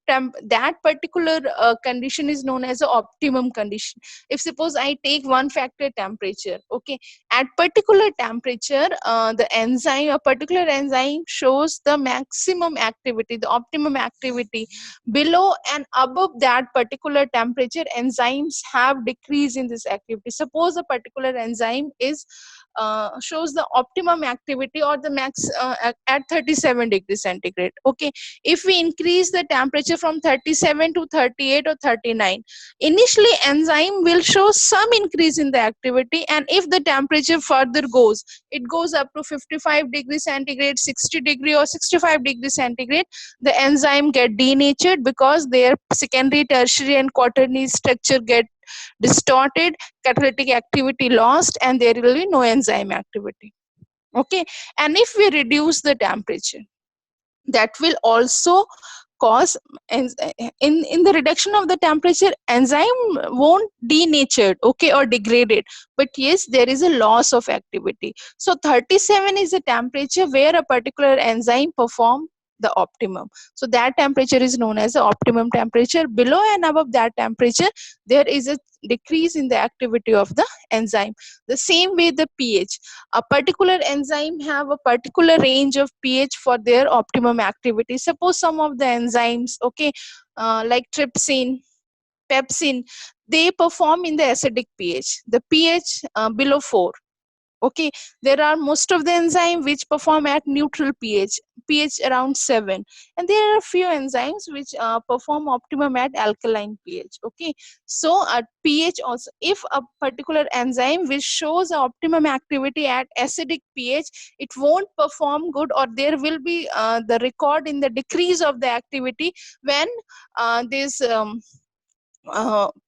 particular condition is known as the optimum condition. If suppose I take one factor temperature, okay, at particular temperature a particular enzyme shows the maximum activity, the optimum activity. Below and above that particular temperature, enzymes have decrease in this activity. Suppose a particular enzyme is shows the optimum activity or the max at 37 degrees centigrade. Okay, if we increase the temperature from 37 to 38 or 39, initially enzyme will show some increase in the activity, and if the temperature further goes, it goes up to 55 degrees centigrade, 60 degree or 65 degrees centigrade, the enzyme get denatured because their secondary, tertiary and quaternary structure get distorted, catalytic activity lost, and there will be no enzyme activity. Okay, and if we reduce the temperature, that will also cause in the reduction of the temperature, enzyme won't denatured, okay, or degraded, but yes, there is a loss of activity. So 37 is the temperature where a particular enzyme perform the optimum. So that temperature is known as the optimum temperature. Below and above that temperature, there is a decrease in the activity of the enzyme. The same way the pH, a particular enzyme have a particular range of pH for their optimum activity. Suppose some of the enzymes, okay, like trypsin, pepsin, they perform in the acidic pH, the pH below 4. Okay, there are most of the enzymes which perform at neutral pH around 7, and there are a few enzymes which perform optimum at alkaline pH. Okay, so at pH also, if a particular enzyme which shows optimum activity at acidic pH, it won't perform good, or there will be the record in the decrease of the activity when this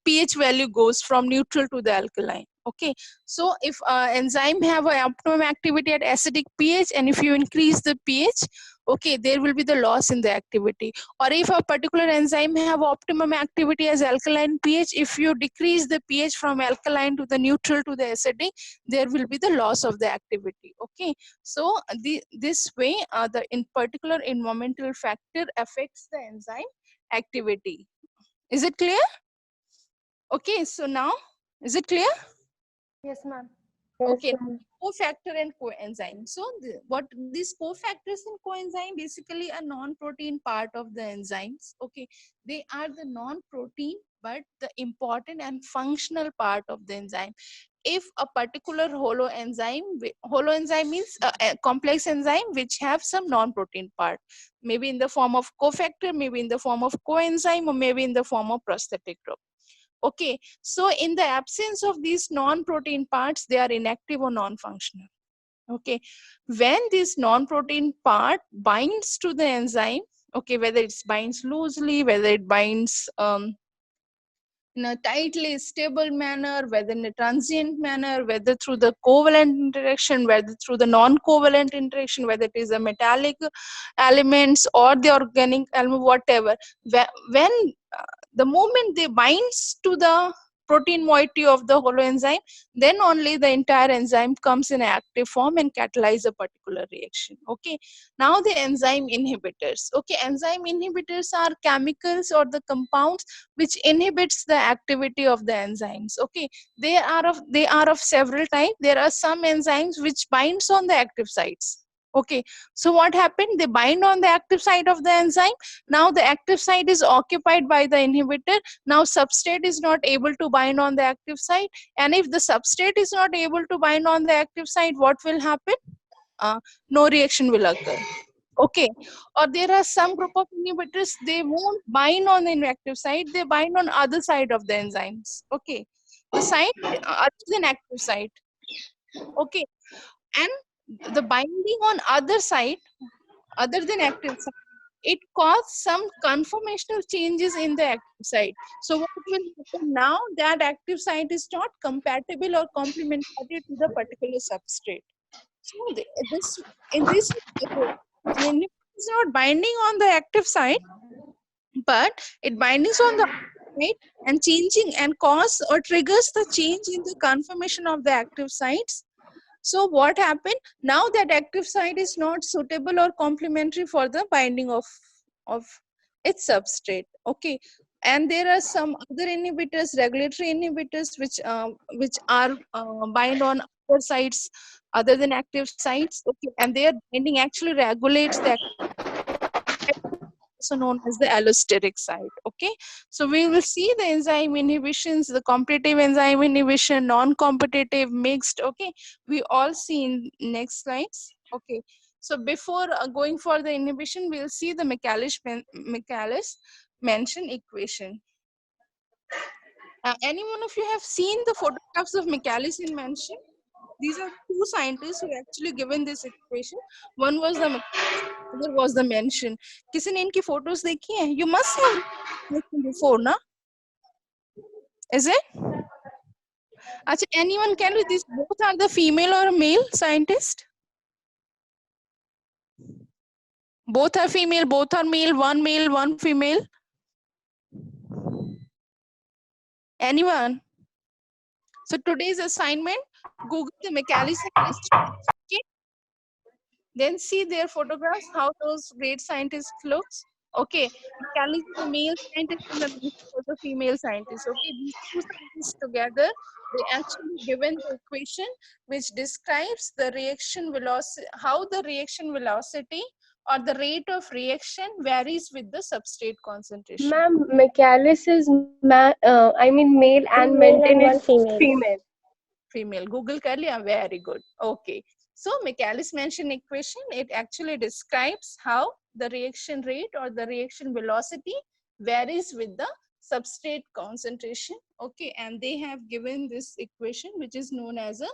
pH value goes from neutral to the alkaline. Okay, so if enzyme have an optimum activity at acidic pH, and if you increase the pH, okay, there will be the loss in the activity. Or if a particular enzyme have optimum activity as alkaline pH, if you decrease the pH from alkaline to the neutral to the acidic, there will be the loss of the activity. Okay, so this way the in particular environmental factor affects the enzyme activity. Is it clear? Okay, so now, is it clear? Yes, ma'am. Yes, Okay, ma'am. cofactor and coenzyme. So what these cofactors and coenzyme, basically a non-protein part of the enzymes. Okay, they are the non-protein but the important and functional part of the enzyme. If a particular holo enzyme means a complex enzyme which have some non-protein part, maybe in the form of cofactor, maybe in the form of coenzyme, or maybe in the form of prosthetic group. Okay, so in the absence of these non-protein parts, they are inactive or non-functional. Okay, when this non-protein part binds to the enzyme, okay, whether it binds loosely, whether it binds in a tightly stable manner, whether in a transient manner, whether through the covalent interaction, whether through the non-covalent interaction, whether it is a metallic elements or the organic element, whatever, when the moment they binds to the protein moiety of the holoenzyme, then only the entire enzyme comes in active form and catalyze a particular reaction. Okay, now the enzyme inhibitors. Okay, enzyme inhibitors are chemicals or the compounds which inhibits the activity of the enzymes. Okay, they are of several types. There are some enzymes which binds on the active sites. Okay, so what happened, they bind on the active site of the enzyme. Now the active site is occupied by the inhibitor. Now substrate is not able to bind on the active site, and if the substrate is not able to bind on the active site, what will happen? No reaction will occur. Okay, or there are some group of inhibitors, they won't bind on the inactive site, they bind on other side of the enzymes. Okay, the site other than active site. Okay, and the binding on other site other than active site, it causes some conformational changes in the active site. So what will happen now, that active site is not compatible or complementary to the particular substrate. So this in this an inhibitor is not binding on the active site, but it bindings on the site and changing and cause or triggers the change in the conformation of the active sites. So what happened? Now that active site is not suitable or complementary for the binding of It's substrate. Okay. And there are some other inhibitors, regulatory inhibitors, which are bind on other sites other than active sites. Okay. And their binding actually regulates the also known as the allosteric site. Okay, so we will see the enzyme inhibitions, the competitive enzyme inhibition, non-competitive, mixed. Okay, we all see in next slides. Okay, so before going for the inhibition, we'll see the Michaelis mention equation. Any one of you have seen the photographs of Michaelis in mention? These are two scientists who actually given this equation. One was the Michaelis, other was the mention. किसी ने इनकी photos देखी हैं? You must have seen before, na? Is it? अच्छा, anyone can do this? Both are the female or male scientist? Both are female, both are male, one female. Anyone? So today's assignment, Google the Michaelis scientist. Okay? Then see their photographs, how those great scientists looks. Okay, Michaelis is a male scientist and the Mention was a female scientist. Okay, these two scientists together, they actually given the equation which describes the reaction velocity, how the reaction velocity or the rate of reaction varies with the substrate concentration. Ma'am, Michaelis is male and Menton is female. Female. Google kar liya? Very good. Okay. So Michaelis mention equation, it actually describes how the reaction rate or the reaction velocity varies with the substrate concentration. Okay, and they have given this equation which is known as a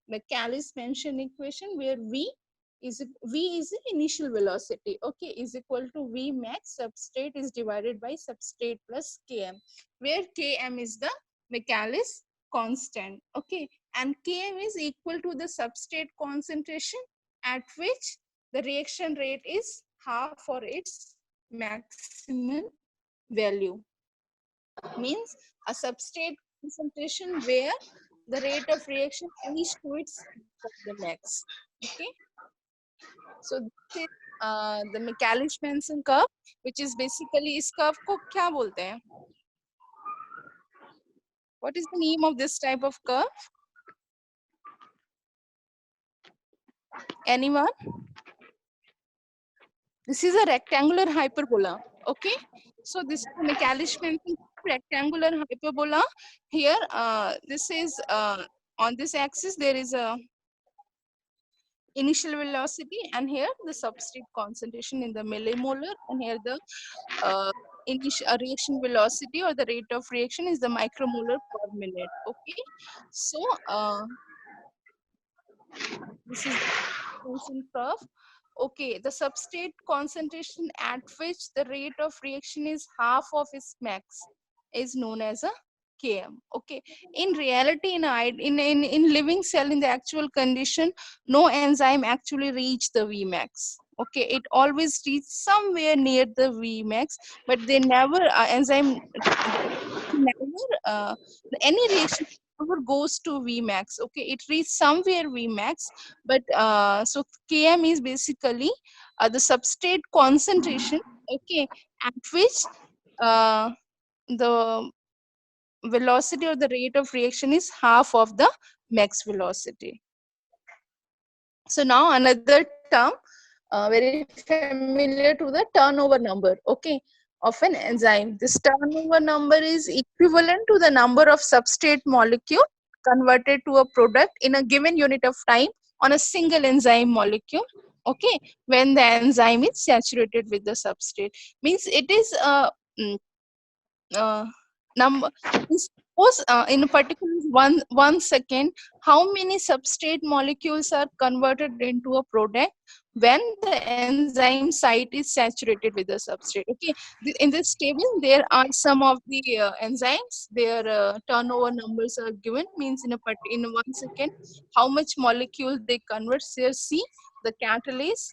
Michaelis mention equation, where V is the initial velocity. Okay, is equal to V max substrate is divided by substrate plus Km, where Km is the Michaelis constant. Okay, and Km is equal to the substrate concentration at which the reaction rate is half for its maximum value. Means a substrate concentration where the rate of reaction reaches to its the max. Okay, so this is the Michaelis-Menten curve, which is basically इस curve को क्या बोलते हैं? What is the name of this type of curve? Anyone? This is a rectangular hyperbola. Okay, so this is the Michaelis-Menten rectangular hyperbola. Here, this is on this axis there is a initial velocity, and here the substrate concentration in the millimolar, and here the initial reaction velocity or the rate of reaction is the micromolar per minute. Okay, so this is the curve. Okay, the substrate concentration at which the rate of reaction is half of its max is known as a Km. Okay, in reality, in living cell, in the actual condition, no enzyme actually reach the Vmax. Okay, it always reach somewhere near the Vmax, but they never enzyme never any reaction never goes to Vmax. Okay, it reaches somewhere Vmax, but so Km is basically the substrate concentration. Okay, at which the velocity or the rate of reaction is half of the max velocity. So now another term very familiar to the turnover number, okay, of an enzyme. This turnover number is equivalent to the number of substrate molecule converted to a product in a given unit of time on a single enzyme molecule. Okay, when the enzyme is saturated with the substrate, means it is a number. Suppose in a particular 1 second, how many substrate molecules are converted into a product when the enzyme site is saturated with the substrate. Okay, in this table there are some of the enzymes, their turnover numbers are given, means in 1 second how much molecule they convert. Here see the catalase,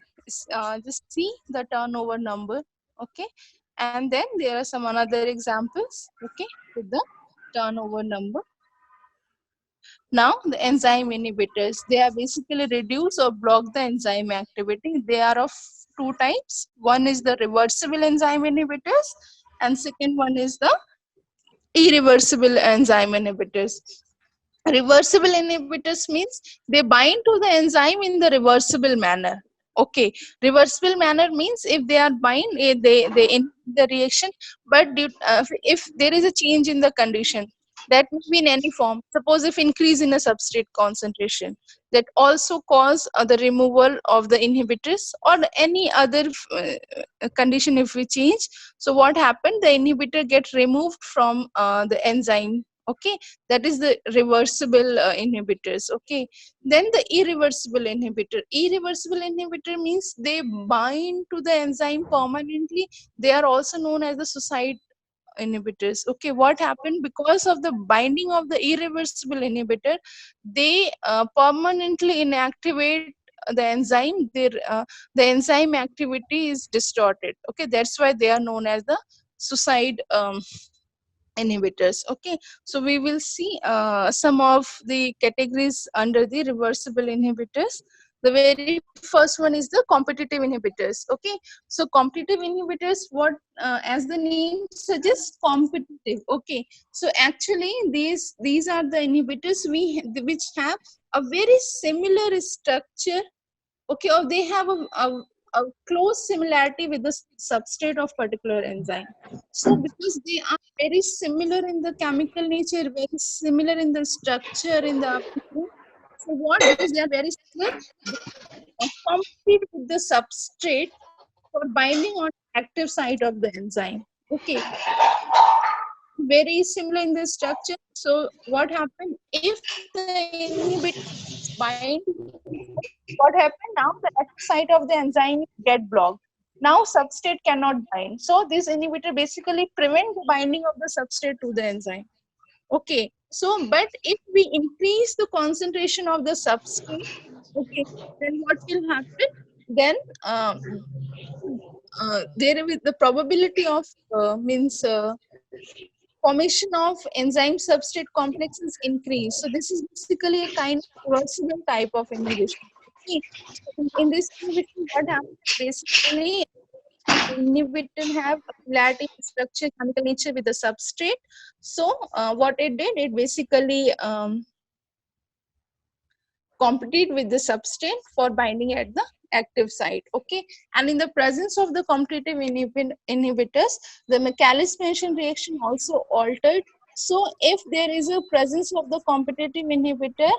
just see the turnover number. Okay, and then there are some another examples, okay, with the turnover number. Now the enzyme inhibitors, they are basically reduce or block the enzyme activity. They are of two types. One is the reversible enzyme inhibitors, and second one is the irreversible enzyme inhibitors. Reversible inhibitors means they bind to the enzyme in the reversible manner. Okay, reversible manner means if they are bind, they end the reaction, but if there is a change in the condition, that may be in any form. Suppose if increase in a substrate concentration, that also cause the removal of the inhibitors, or any other condition if we change. So what happened? The inhibitor get removed from the enzyme. Okay, that is the reversible inhibitors. Okay, then the irreversible inhibitor means they bind to the enzyme permanently. They are also known as the suicide inhibitors. Okay, what happened? Because of the binding of the irreversible inhibitor, they permanently inactivate the enzyme. The enzyme activity is distorted. Okay, that's why they are known as the suicide inhibitors. Okay, so we will see some of the categories under the reversible inhibitors. The very first one is the competitive inhibitors. Okay, so competitive inhibitors, what as the name suggests, competitive. Okay, so actually these are the inhibitors which have a very similar structure. Okay, or they have a close similarity with the substrate of particular enzyme. So because they are very similar in the chemical nature, very similar in the structure, in the appearance, so what because they are very similar, they compete with the substrate for binding on active site of the enzyme. Okay, very similar in the structure. So what happened if the inhibitor bind? What happened now? The active site of the enzyme get blocked. Now substrate cannot bind. So this inhibitor basically prevent the binding of the substrate to the enzyme. Okay. So, but if we increase the concentration of the substrate, okay, then what will happen? Then there will the probability of means formation of enzyme substrate complexes increase. So this is basically a kind of reversible type of inhibition. Okay. So in this inhibition, what happens basically, inhibitor have a similarity in structure, chemical nature with the substrate. So what it did, it basically compete with the substrate for binding at the active site. Okay, and in the presence of the competitive inhibitors, the Michaelis-Menten reaction also altered. So if there is a presence of the competitive inhibitor,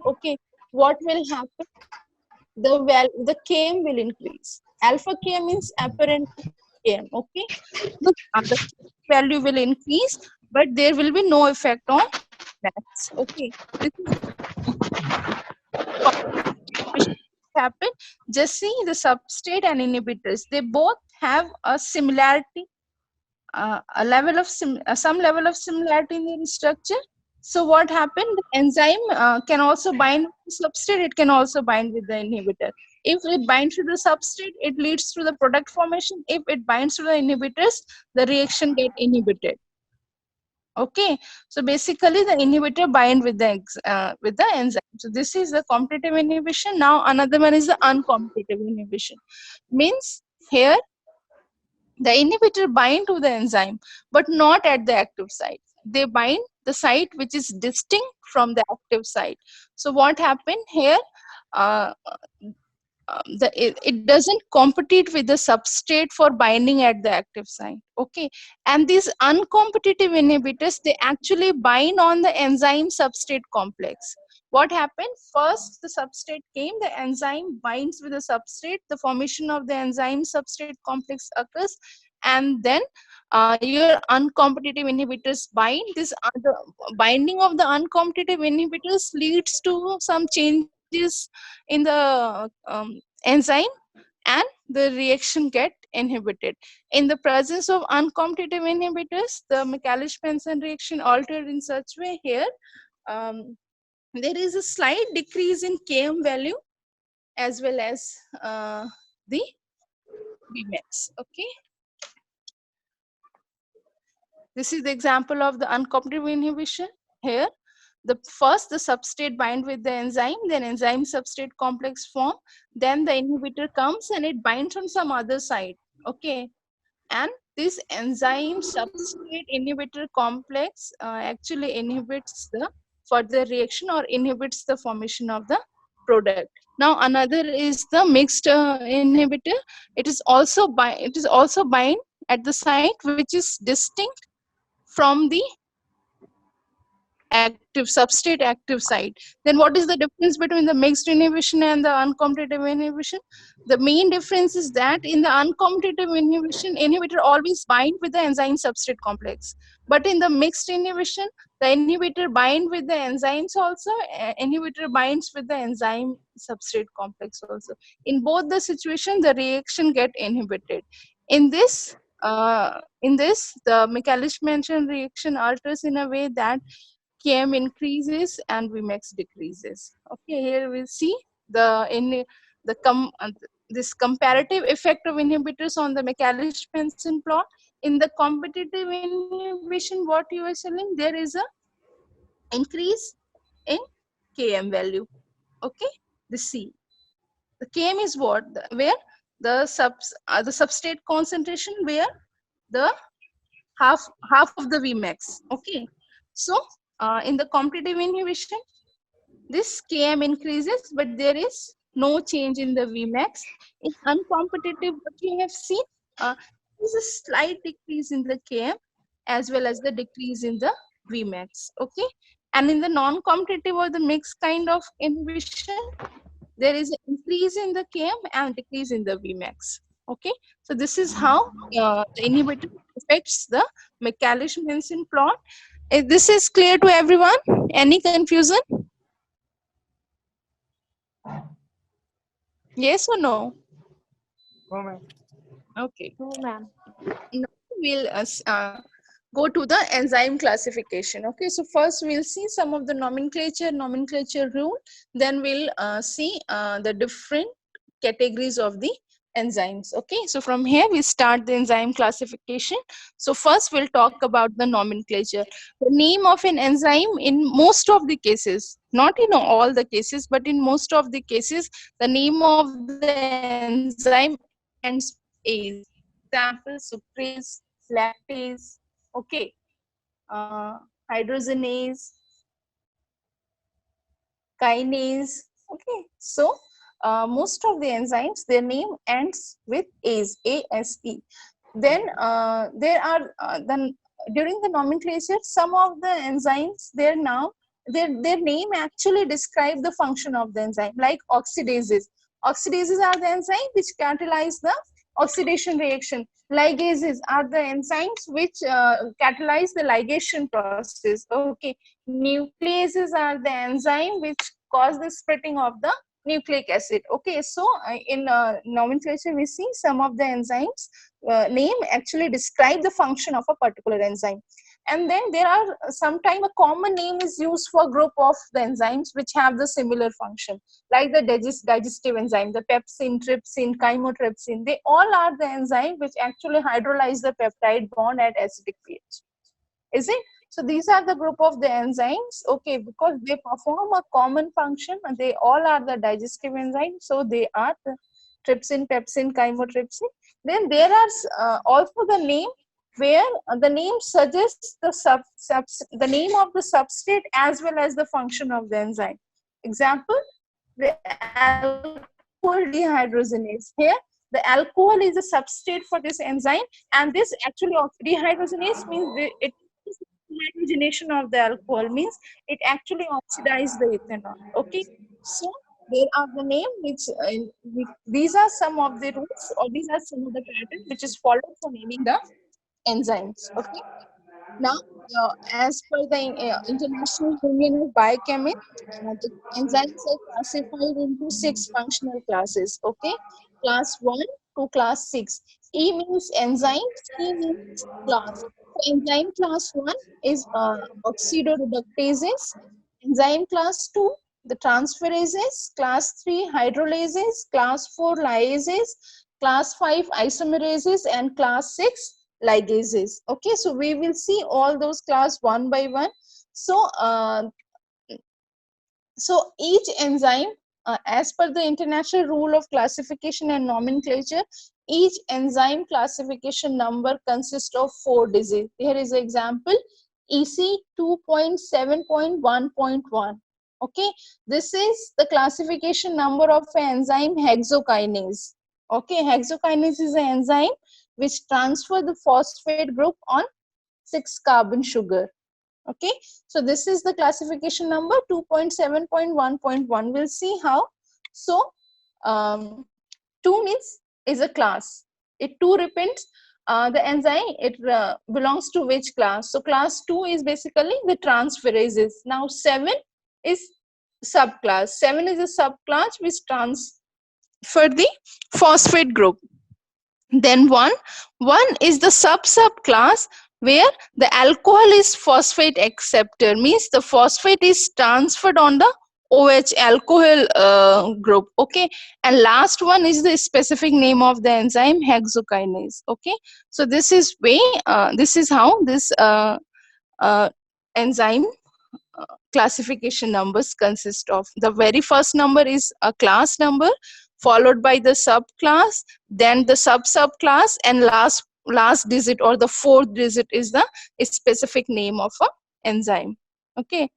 okay, what will happen? The Km will increase. Alpha K means apparent Km. Okay, the value will increase, but there will be no effect on max. Okay, this is happen. Just see the substrate and inhibitors, they both have a similarity, a level of some level of similarity in their structure. So what happened, the enzyme can also bind with the substrate, it can also bind with the inhibitor. If it binds to the substrate, it leads to the product formation. If it binds to the inhibitors, the reaction get inhibited. Okay, so basically the inhibitor bind with the enzyme. So this is the competitive inhibition. Now another one is the uncompetitive inhibition. Means here the inhibitor bind to the enzyme, but not at the active site. They bind the site which is distinct from the active site. So what happened here? Uh, it doesn't compete with the substrate for binding at the active site. Okay, and these uncompetitive inhibitors, they actually bind on the enzyme substrate complex. What happened? First the substrate came, the enzyme binds with the substrate, the formation of the enzyme substrate complex occurs, and then your uncompetitive inhibitors bind. This the binding of the uncompetitive inhibitors leads to some changes in the enzyme, and the reaction get inhibited. In the presence of uncompetitive inhibitors, the Michaelis-Menten reaction altered in such way here. There is a slight decrease in Km value as well as the Vmax. Okay, this is the example of the uncompetitive inhibition here. The first, the substrate bind with the enzyme, then enzyme substrate complex form, then the inhibitor comes and it binds on some other side. Okay, and this enzyme substrate inhibitor complex actually inhibits the further reaction or inhibits the formation of the product. Now another is the mixed inhibitor. It is also bind at the site which is distinct from the active substrate active site. Then what is the difference between the mixed inhibition and the uncompetitive inhibition? The main difference is that in the uncompetitive inhibition, inhibitor always bind with the enzyme substrate complex, but in the mixed inhibition, the inhibitor bind with the enzymes also, inhibitor binds with the enzyme substrate complex also. In both the situation, the reaction get inhibited. In this the Michaelis-Menten reaction alters in a way that Km increases and Vmax decreases. Okay, here we'll see this comparative effect of inhibitors on the Michaelis-Menten plot. In the competitive inhibition, what you are selling, there is a increase in Km value. Okay, the C. The Km is what? Where the substrate concentration, where the half of the Vmax. Okay, so in the competitive inhibition, this Km increases, but there is no change in the Vmax. In uncompetitive, what you have seen is a slight decrease in the Km as well as the decrease in the Vmax. Okay, and in the non-competitive or the mixed kind of inhibition, there is an increase in the Km and decrease in the Vmax. Okay, so this is how the inhibitor affects the Michaelis-Menten plot. This is clear to everyone? Any confusion? Yes or no? No, ma'am. Okay. No, ma'am. Now we'll go to the enzyme classification. Okay, so first we'll see some of the nomenclature rule. Then we'll see the different categories of the enzymes. Okay, so from here we start the enzyme classification. So first we'll talk about the nomenclature. The name of an enzyme in most of the cases, not in all the cases, but in most of the cases, the name of the enzyme ends ase. Example, sucrase, lactase, okay, hydrogenase, kinase. Okay, so most of the enzymes, their name ends with ase, A-S-E. Then there are then during the nomenclature, some of the enzymes, their name actually describe the function of the enzyme, like oxidases. Oxidases are the enzyme which catalyze the oxidation reaction. Ligases are the enzymes which catalyze the ligation process. Okay, nucleases are the enzyme which cause the splitting of the nucleic acid. Okay, so in nomenclature we see some of the enzymes name actually describe the function of a particular enzyme. And then there are sometimes a common name is used for group of the enzymes which have the similar function, like the digestive enzyme, the pepsin, trypsin, chymotrypsin. They all are the enzyme which actually hydrolyze the peptide bond at acidic pH. Is it? So these are the group of the enzymes, okay, because they perform a common function and they all are the digestive enzymes. So they are the trypsin, pepsin, chymotrypsin. Then there are also the name where the name suggests the name of the substrate as well as the function of the enzyme. Example, the alcohol dehydrogenase. Here, the alcohol is a substrate for this enzyme, and this actually dehydrogenase means it hydrogenation of the alcohol, means it actually oxidizes the ethanol. Okay, so there are the name which these are some of the rules, or these are some of the patterns which is followed for naming the enzymes. Okay, now as per the International Union of Biochemists, the enzymes are classified into 6 functional classes. Okay, class 1 to class 6. E means enzyme, C means class. So enzyme class 1 is oxidoreductases. Enzyme class 2, the transferases. Class 3, hydrolases. Class 4, lyases. Class 5, isomerases. And class 6, ligases. Okay, so we will see all those class one by one. So So each enzyme, as per the international rule of classification and nomenclature, each enzyme classification number consists of 4 digits. Here is an example, EC 2.7.1.1. Okay, this is the classification number of an enzyme hexokinase. Okay, hexokinase is an enzyme which transfer the phosphate group on 6 carbon sugar. Okay, so this is the classification number 2.7.1.1. We'll see how. So 2 means is a class. It 2 depends the enzyme, it belongs to which class. So class 2 is basically the transferases. Now 7 is subclass. 7 is a subclass which transfer the phosphate group. Then 1 is the subclass where the alcohol is phosphate acceptor, means the phosphate is transferred on the OH alcohol group. Okay, and last one is the specific name of the enzyme hexokinase. Okay, so this is this is how this enzyme classification numbers consist of. The very first number is a class number, followed by the subclass, then the subclass, and last digit or the 4th digit is the specific name of a enzyme. Okay,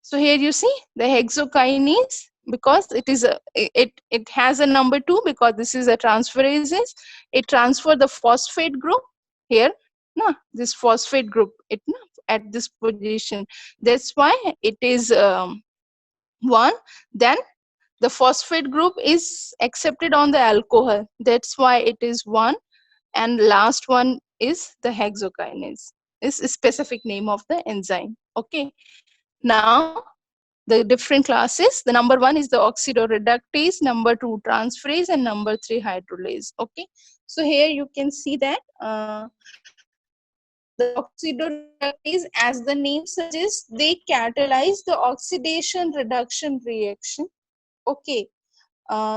so here you see the hexokinase, because it has a number 2 because this is a transferases. It transfer the phosphate group here, no, this phosphate group at this position. That's why it is 1. Then the phosphate group is accepted on the alcohol. That's why it is 1. And last one is the hexokinase. Is a specific name of the enzyme. Okay. Now the different classes. The number 1 is the oxidoreductase, number 2 transferase, and number 3 hydrolase. Okay. So here you can see that the oxidoreductase, as the name suggests, they catalyze the oxidation reduction reaction. Okay,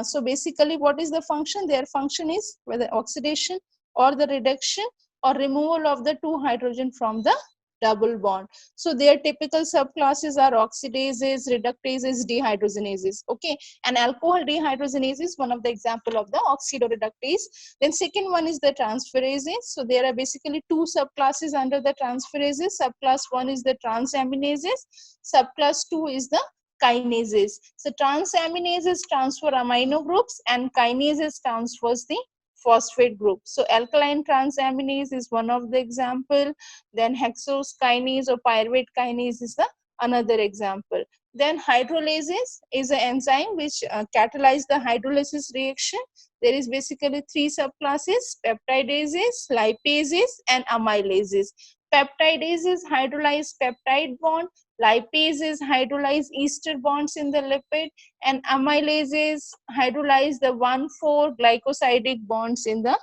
so basically what is the function? Their function is whether oxidation or the reduction or removal of the 2 hydrogen from the double bond. So their typical subclasses are oxidases, reductases, dehydrogenases. Okay, and alcohol dehydrogenase is one of the example of the oxidoreductase. Then second one is the transferases. So there are basically 2 subclasses under the transferases. Subclass 1 is the transaminases. Subclass 2 is the kinases. So transaminases transfer amino groups and kinases transfers the phosphate group. So alkaline transaminase is one of the example. Then hexose kinase or pyruvate kinase is the another example. Then hydrolases is an enzyme which catalyze the hydrolysis reaction. There is basically 3 subclasses: peptidases, lipases, and amylases. Peptidases hydrolyze peptide bond, lipases hydrolyze ester bonds in the lipid, and amylases hydrolyze the 1,4 glycosidic bonds in the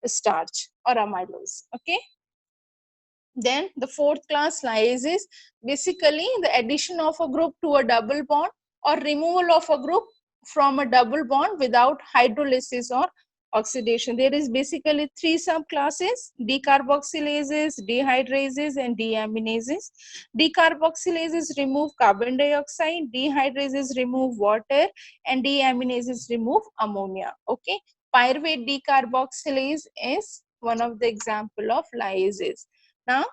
starch or amylose. Okay. Then the 4th class lyases, basically the addition of a group to a double bond or removal of a group from a double bond without hydrolysis or oxidation. There is basically 3 subclasses: decarboxylases, dehydrases, and deaminases. Decarboxylases remove carbon dioxide, dehydrases remove water, and deaminases remove ammonia. Okay, pyruvate decarboxylase is one of the example of lyases. Now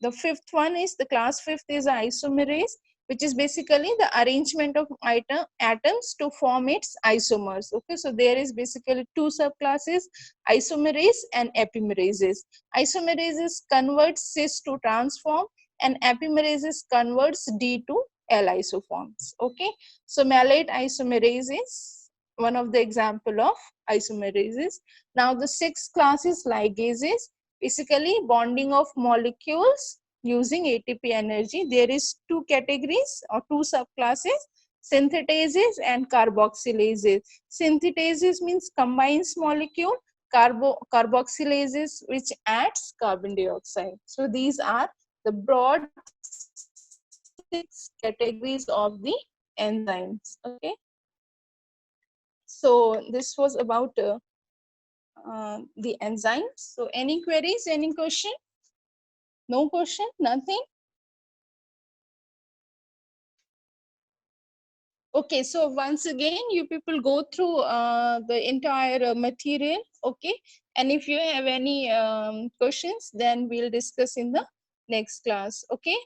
the 5th one is the class 5th is isomerase, which is basically the arrangement of atoms to form its isomers. Okay, so there is basically 2 subclasses: isomerase and epimerases. Isomerases convert cis to transform, and epimerases converts D to L isoforms. Okay, so malate isomerase is one of the example of isomerases. Now the 6th class is ligases, basically bonding of molecules using ATP energy. There is 2 categories or 2 subclasses: synthetases and carboxylases. Synthetases means combines molecule, carboxylases which adds carbon dioxide. So these are the broad 6 categories of the enzymes. Okay, so this was about the enzymes. So any queries, any question? No question, nothing? Okay, so once again, you people go through the entire material, okay? And if you have any questions, then we'll discuss in the next class, okay?